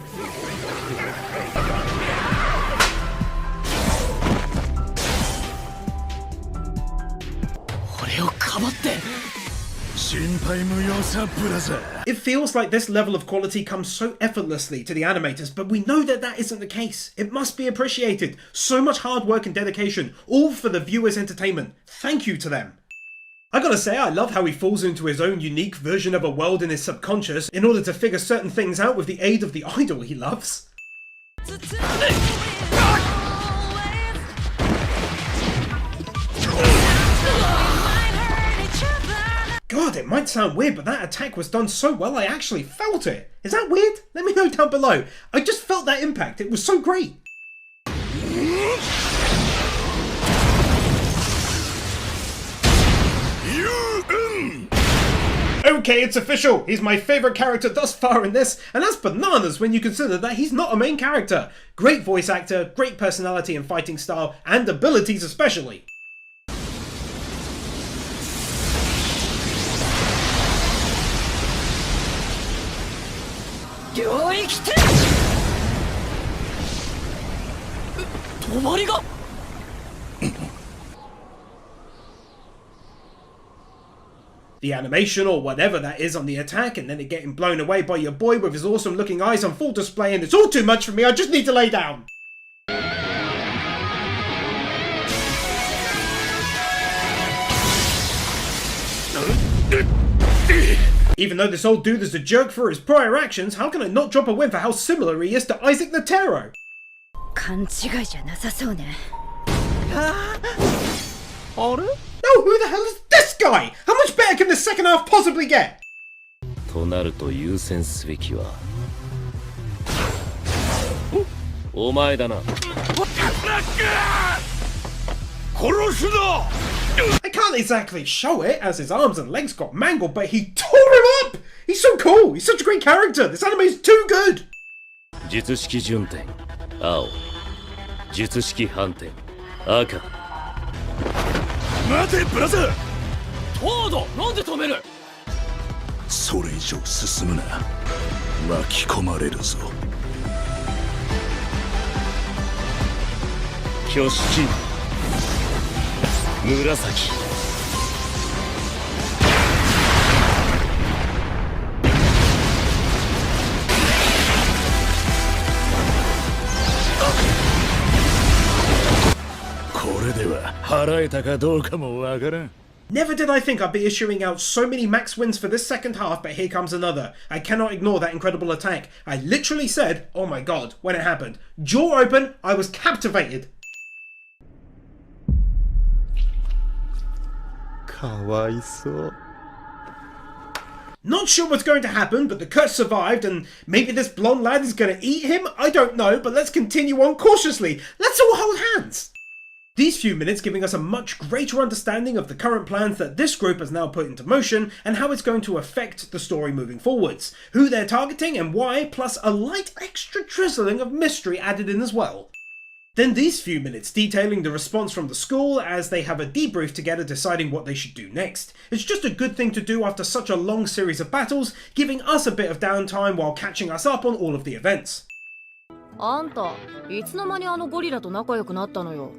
It feels like this level of quality comes so effortlessly to the animators, but we know that that isn't the case. It must be appreciated. So much hard work and dedication, all for the viewers' entertainment. Thank you to them. I gotta say, I love how he falls into his own unique version of a world in his subconscious in order to figure certain things out with the aid of the idol he loves. God, it might sound weird, but that attack was done so well I actually felt it. Is that weird? Let me know down below. I just felt that impact. It was so great. Okay, it's official. He's my favourite character thus far in this, and that's bananas when you consider that he's not a main character. Great voice actor, great personality and fighting style, and abilities especially. The animation or whatever that is on the attack, and then it getting blown away by your boy with his awesome looking eyes on full display, and it's all too much for me. I just need to lay down. Even though this old dude is a jerk for his prior actions, how can I not drop a win for how similar he is to Isaac Netero? 勘違いじゃなさそうね。No, who the hell is this guy? How much better can the second half possibly get? となると優先すべきはお前だな。殺すぞ I can't exactly show it, as his arms and legs got mangled, but he tore him up! He's so cool! He's such a great character! This anime is too good! 術式順天青、術式反転赤。待てブラザー。トード、なんで止める？それ以上進むな。巻き込まれるぞ。挙式紫。これでは払えたかどうかもわからん。Never did I think I'd be issuing out so many max wins for this second half, but here comes another. I cannot ignore that incredible attack. I literally said, oh my god, when it happened. Jaw open, I was captivated. Not sure what's going to happen, but the curse survived, and maybe this blonde lad is going to eat him? I don't know, but let's continue on cautiously. Let's all hold hands. These few minutes giving us a much greater understanding of the current plans that this group has now put into motion and how it's going to affect the story moving forwards, who they're targeting and why, plus a light extra drizzling of mystery added in as well. Then these few minutes detailing the response from the school as they have a debrief together deciding what they should do next. It's just a good thing to do after such a long series of battles, giving us a bit of downtime while catching us up on all of the events. あんた、いつの間にあのゴリラと仲良くなったのよ。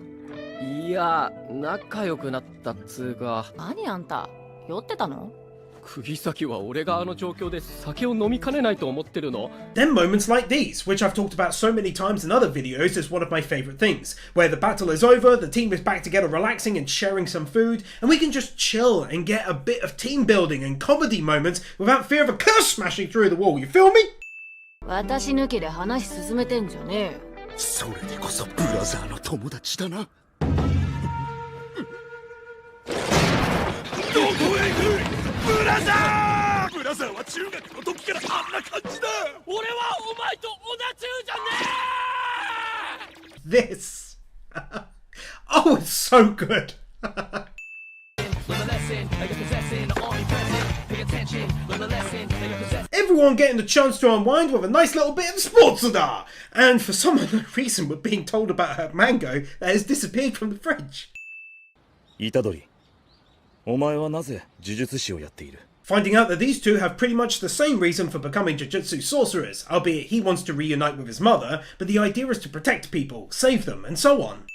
いや、仲良くなったっつうか。何あんた、酔ってたの？釘崎は俺があの状況で酒を飲みかねないと思ってるの。 Then moments like these, which I've talked about so many times in other videos, is one of my favourite things, where the battle is over, the team is back together relaxing and sharing some food, and we can just chill and get a bit of team building and comedy moments without fear of a curse smashing through the wall, you feel me? 私抜きで話進めてんじゃねえよ。それでこそブラザーの友達だな。どこへ行く？ブラザー！ブラザーは中学の時からあんな感じだ。俺はお前と同じじゃねえ。This. Oh, it's so good. Everyone getting the chance to unwind with a nice little bit of sports soda! And for some unknown reason we're being told about her mango that has disappeared from the fridge. 虎杖、お前はなぜ呪術師をやっている？ Finding out that these two have pretty much the same reason for becoming Jujutsu sorcerers, albeit he wants to reunite with his mother, but the idea is to protect people, save them, and so on.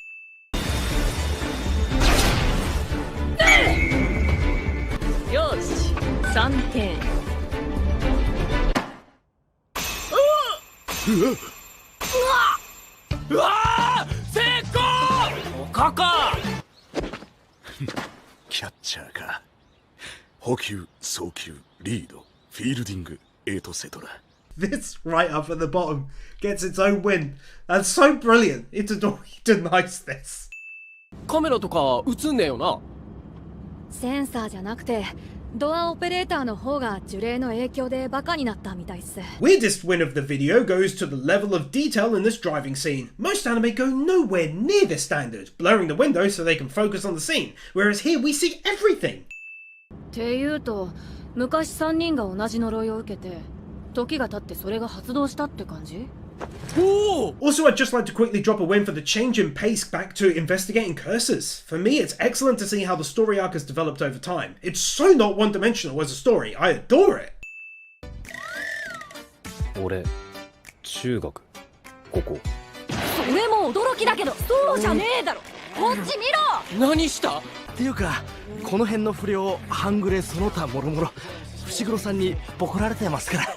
よし、3点。うわ成功！おかかキャッチャーか。捕球、送球、リード、フィールディング、エトセトラ。 This right up at the bottom gets its own win. That's so brilliant. Itadori denies this. カメラとか映んねえよな。センサーじゃなくてドアオペレーターの方が呪霊の影響でバカになったみたいっす。 Weirdest win of the video goes to the level of detail in this driving scene. Most anime go nowhere near this standard, blurring the windows so they can focus on the scene, whereas here we see everything. っていうと昔3人が同じ呪いを受けて時が経ってそれが発動したって感じ？ Also, I'd just like to quickly drop a win for the change in pace back to investigating curses. For me, it's excellent to see how the story arc has developed over time. It's so not one-dimensional as a story. I adore it. 俺、中学、ここ。それも驚きだけど、そうじゃねえだろ。こっち見ろ。何した？っていうか、この辺の不良、半グレその他もろもろ、伏黒さんにボコられてますから。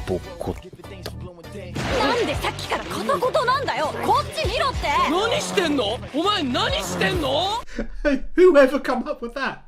ボコった。なんでさっきから片言なんだよ。こっち見ろって。何してんの？お前何してんの？ Whoever come up with that?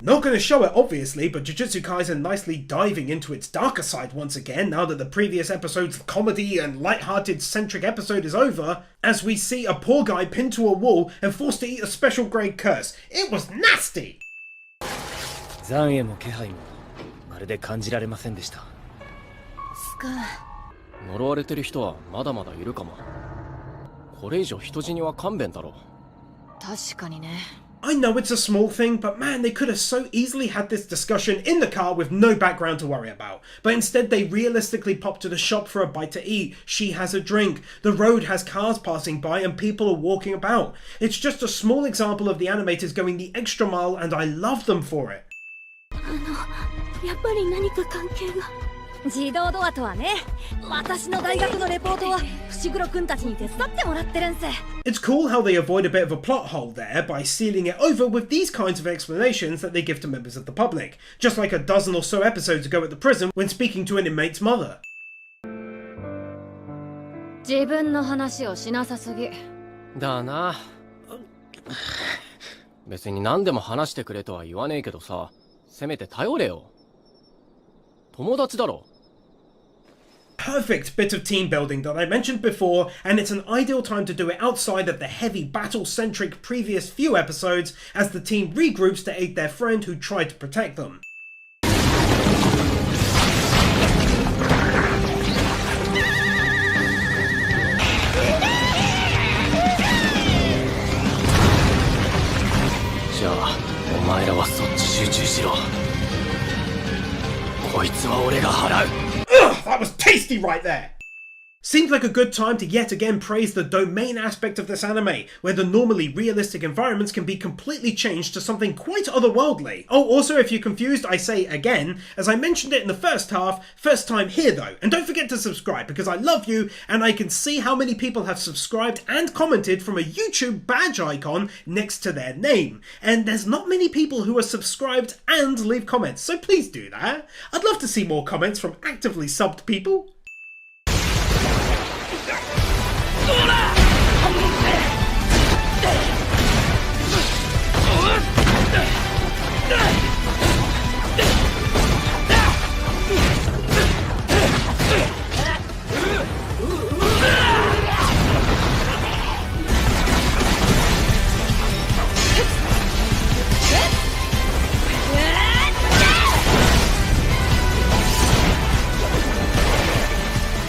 Not going to show it, obviously, but Jujutsu Kaisen nicely diving into its darker side once again now that the previous episode's comedy and light-hearted centric episode is over, as we see a poor guy pinned to a wall and forced to eat a special grade curse. It was nasty! 残影も気配もまるで感じられませんでした。スカ呪われてる人はまだまだいるかも。これ以上人死には勘弁だろ。確かにね。I know it's a small thing, but man, they could have so easily had this discussion in the car with no background to worry about. But instead they realistically pop to the shop for a bite to eat, she has a drink, the road has cars passing by and people are walking about. It's just a small example of the animators going the extra mile and I love them for it. やっぱり何か関係が。自動ドアとはね、私の大学のレポートは伏黒くんたちに手伝ってもらってるんす。 It's cool how they avoid a bit of a plot hole there by sealing it over with these kinds of explanations that they give to members of the public, just like a dozen or so episodes ago at the prison when speaking to an inmate's mother. 自分の話をしなさすぎ。だな。別に何でも話してくれとは言わねえけどさ、せめて頼れよ。友達だろ。Perfect bit of team building that I mentioned before, and it's an ideal time to do it outside of the heavy battle-centric previous few episodes as the team regroups to aid their friend who tried to protect them. じゃあお前らはそっち集中しろ。こいつは俺が払う。 Ugh, that was tasty right there! Seems like a good time to yet again praise the domain aspect of this anime, where the normally realistic environments can be completely changed to something quite otherworldly. Oh, also if you're confused, I say again, as I mentioned it in the first half, first time here though, and don't forget to subscribe because I love you and I can see how many people have subscribed and commented from a YouTube badge icon next to their name, and there's not many people who are subscribed and leave comments, so please do that. I'd love to see more comments from actively subbed people.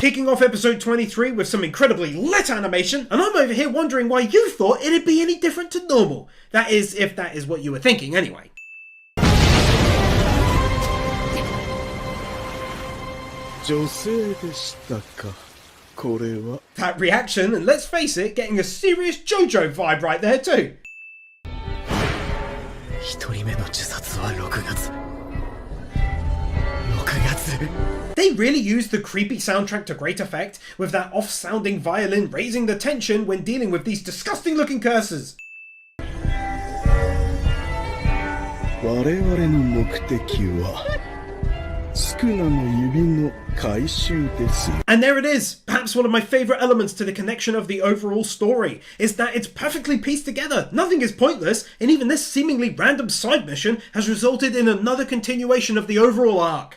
Kicking off episode 23 with some incredibly lit animation, and I'm over here wondering why you thought it'd be any different to normal. That is, if that is what you were thinking anyway. That reaction, and let's face it, getting a serious JoJo vibe right there too. 1人目の自殺は6月。6月。 They really used the creepy soundtrack to great effect, with that off-sounding violin raising the tension when dealing with these disgusting-looking cursors. And there it is, perhaps one of my favourite elements to the connection of the overall story, is that it's perfectly pieced together, nothing is pointless, and even this seemingly random side mission has resulted in another continuation of the overall arc.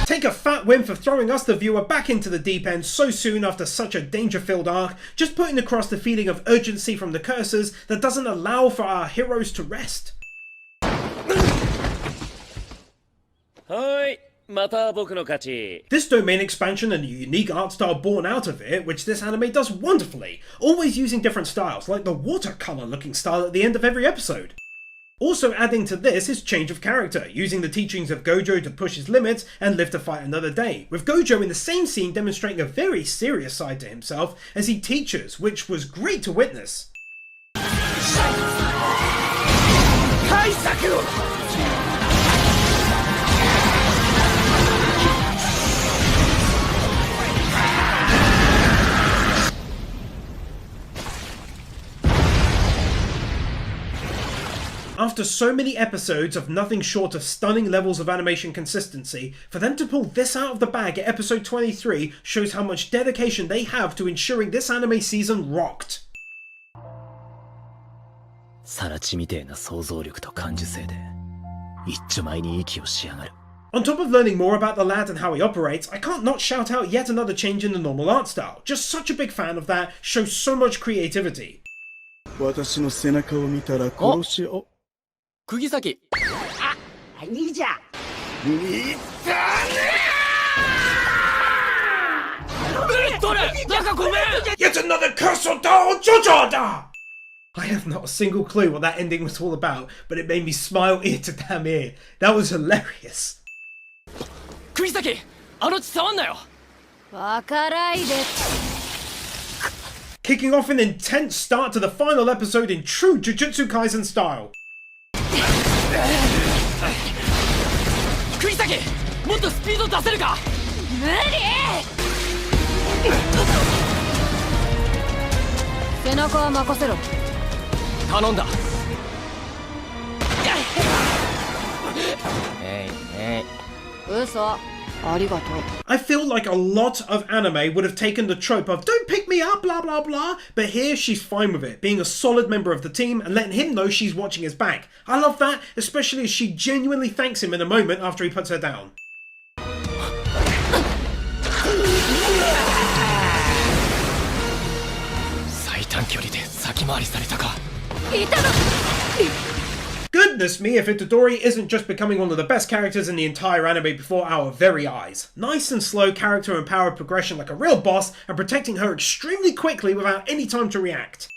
Take a fat win for throwing us the viewer back into the deep end so soon after such a danger-filled arc, just putting across the feeling of urgency from the cursors that doesn't allow for our heroes to rest. This domain expansion and the unique art style born out of it, which this anime does wonderfully, always using different styles, like the watercolor looking style at the end of every episode. Also adding to this is change of character, using the teachings of Gojo to push his limits and live to fight another day, with Gojo in the same scene demonstrating a very serious side to himself as he teaches, which was great to witness. After so many episodes of nothing short of stunning levels of animation consistency, for them to pull this out of the bag at episode 23 shows how much dedication they have to ensuring this anime season rocked. さらちみてえな想像力と感受性で一丁前に息をしやがる。 On top of learning more about the lad and how he operates, I can't not shout out yet another change in the normal art style. Just such a big fan of that, shows so much creativity. 私の背中を見たら殺しを。 釘崎。あ、兄者。にったね。Yet another curse or Jojo! I have not a single clue what that ending was all about, but it made me smile ear to damn ear. That was hilarious. 釘崎、あの血触んなよ。わからいで。 Kicking off an intense start to the final episode in true Jujutsu Kaisen style. 釘崎、もっとスピード出せるか。無理。中は任せろ。頼んだ。嘘。ありがとう。 I feel like a lot of anime would have taken the trope of don't pick me up, blah blah blah, but here she's fine with it, being a solid member of the team and letting him know she's watching his back. I love that, especially as she genuinely thanks him in a moment after he puts her down. 最短距離で先回りされたか。いたの。 Goodness me, if Itadori isn't just becoming one of the best characters in the entire anime before our very eyes. Nice and slow character and power progression like a real boss, and protecting her extremely quickly without any time to react.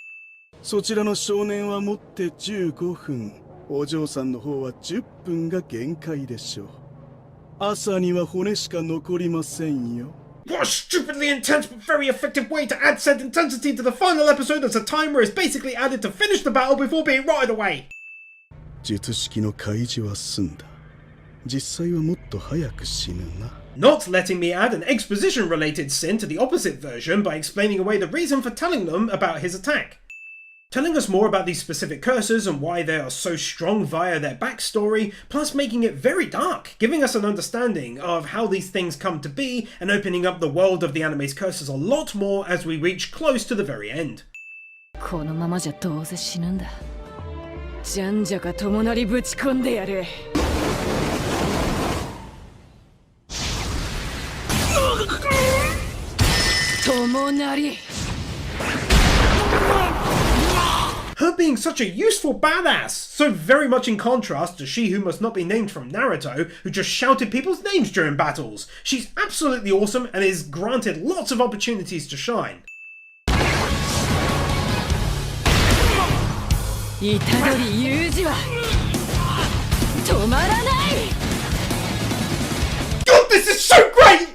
そちらの少年は持って15分。お嬢さんの方は10分が限界でしょう。朝には骨しか残りませんよ。 What a stupidly intense but very effective way to add said intensity to the final episode as a timer is basically added to finish the battle before being rotted away. 術式の開示は済んだ。実際はもっと早く死ぬな。 Not letting me add an exposition-related sin to the opposite version by explaining away the reason for telling them about his attack. Telling us more about these specific curses and why they are so strong via their backstory, plus making it very dark, giving us an understanding of how these things come to be and opening up the world of the anime's curses a lot more as we reach close to the very end. このままじゃどうせ死ぬんだ。じゃんじゃか友なりぶち込んでやる。友なり。 Her being such a useful badass, so very much in contrast to she who must not be named from Naruto, who just shouted people's names during battles. She's absolutely awesome and is granted lots of opportunities to shine. 虎杖裕二は止まらない。 God, this is so great!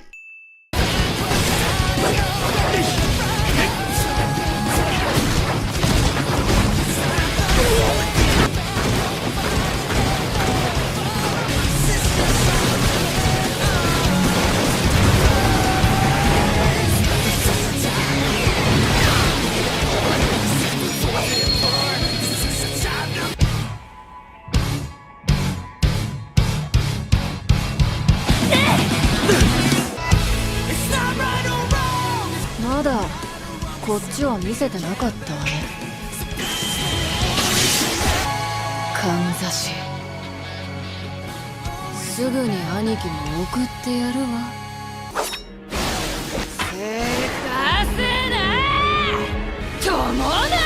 まだこっちは見せてなかったわね。かんざしすぐに兄貴に送ってやるわ。せかすな友なり。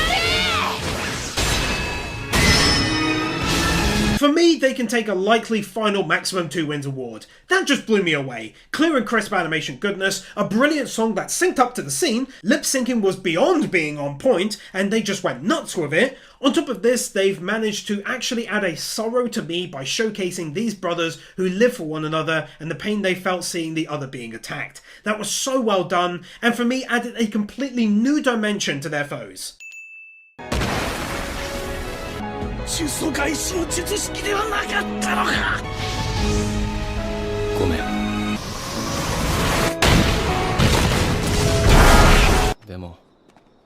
For me, they can take a likely final maximum 2 wins award. That just blew me away. Clear and crisp animation goodness, a brilliant song that synced up to the scene, lip syncing was beyond being on point, and they just went nuts with it. On top of this, they've managed to actually add a sorrow to me by showcasing these brothers who live for one another and the pain they felt seeing the other being attacked. That was so well done, and for me added a completely new dimension to their foes. 中祖開始の術式ではなかったのか。ごめん。でも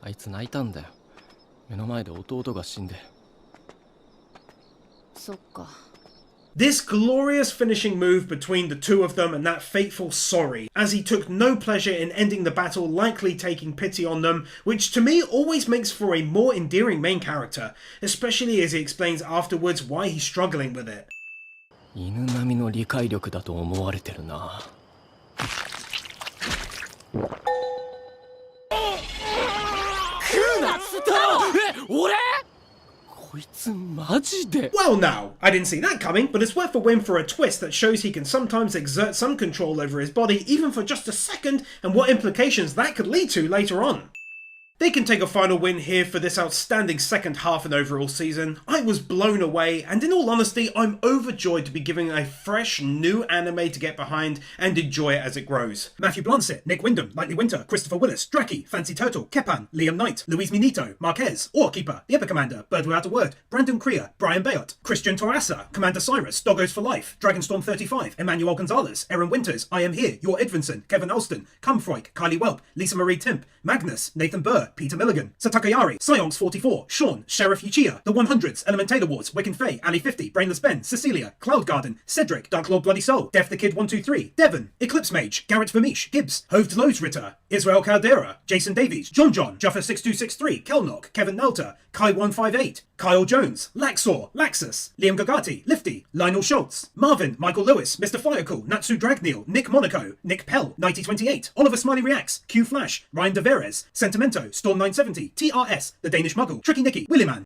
あいつ泣いたんだよ。目の前で弟が死んで。そっか。 This glorious finishing move between the two of them and that fateful sorry, as he took no pleasure in ending the battle, likely taking pity on them, which to me always makes for a more endearing main character, especially as he explains afterwards why he's struggling with it. 犬並みの理解力だと思われてるな。俺？こいつマジで？ Well now, I didn't see that coming, but it's worth a win for a twist that shows he can sometimes exert some control over his body even for just a second, and what implications that could lead to later on. They can take a final win here for this outstanding second half and overall season. I was blown away, and in all honesty, I'm overjoyed to be giving a fresh, new anime to get behind and enjoy it as it grows. Matthew Blancett, Nick Wyndham, Lightly Winter, Christopher Willis, Draki, Fancy Turtle, Kepan, Liam Knight, Luis Minito, Marquez, Keeper, The Epic Commander, Bird Without a Word, Brandon Crea, Brian Bayot, Christian Torassa, Commander Cyrus, Doggos for Life, Dragonstorm 35, Emmanuel Gonzalez, Aaron Winters, I Am Here, Your Edvinson, Kevin Alston, Cumfroik, Kylie Welp, Lisa Marie Timp, Magnus, Nathan Burr, Oliver, Peter Milligan, Satakayari, Psyonx44, Sean, Sheriff Yuchiya, The 100s, Elemental Awards, Wiccan Faye, Ali 50, Brainless Ben, Cecilia, Cloud Garden, Cedric, Dark Lord Bloody Soul, Def the Kid 123, Devon, Eclipse Mage, Garrett Vermeesh, Gibbs, Hoved Loads Ritter, Israel Caldera, Jason Davies, John, Juffer 6263, Kelnock, Kevin Nalta, Kai 158, Kyle Jones, Laxor, Laxus, Liam Gagati, Lifty, Lionel Schultz, Marvin, Michael Lewis, Mr. Firecool, Natsu Dragneel, Nick Monaco, Nick Pell, 9028, Oliver Smiley Reacts, Q Flash, Ryan DeVerez, Sentimento, Storm 970, TRS, The Danish Muggle, Tricky Nicky, Willyman,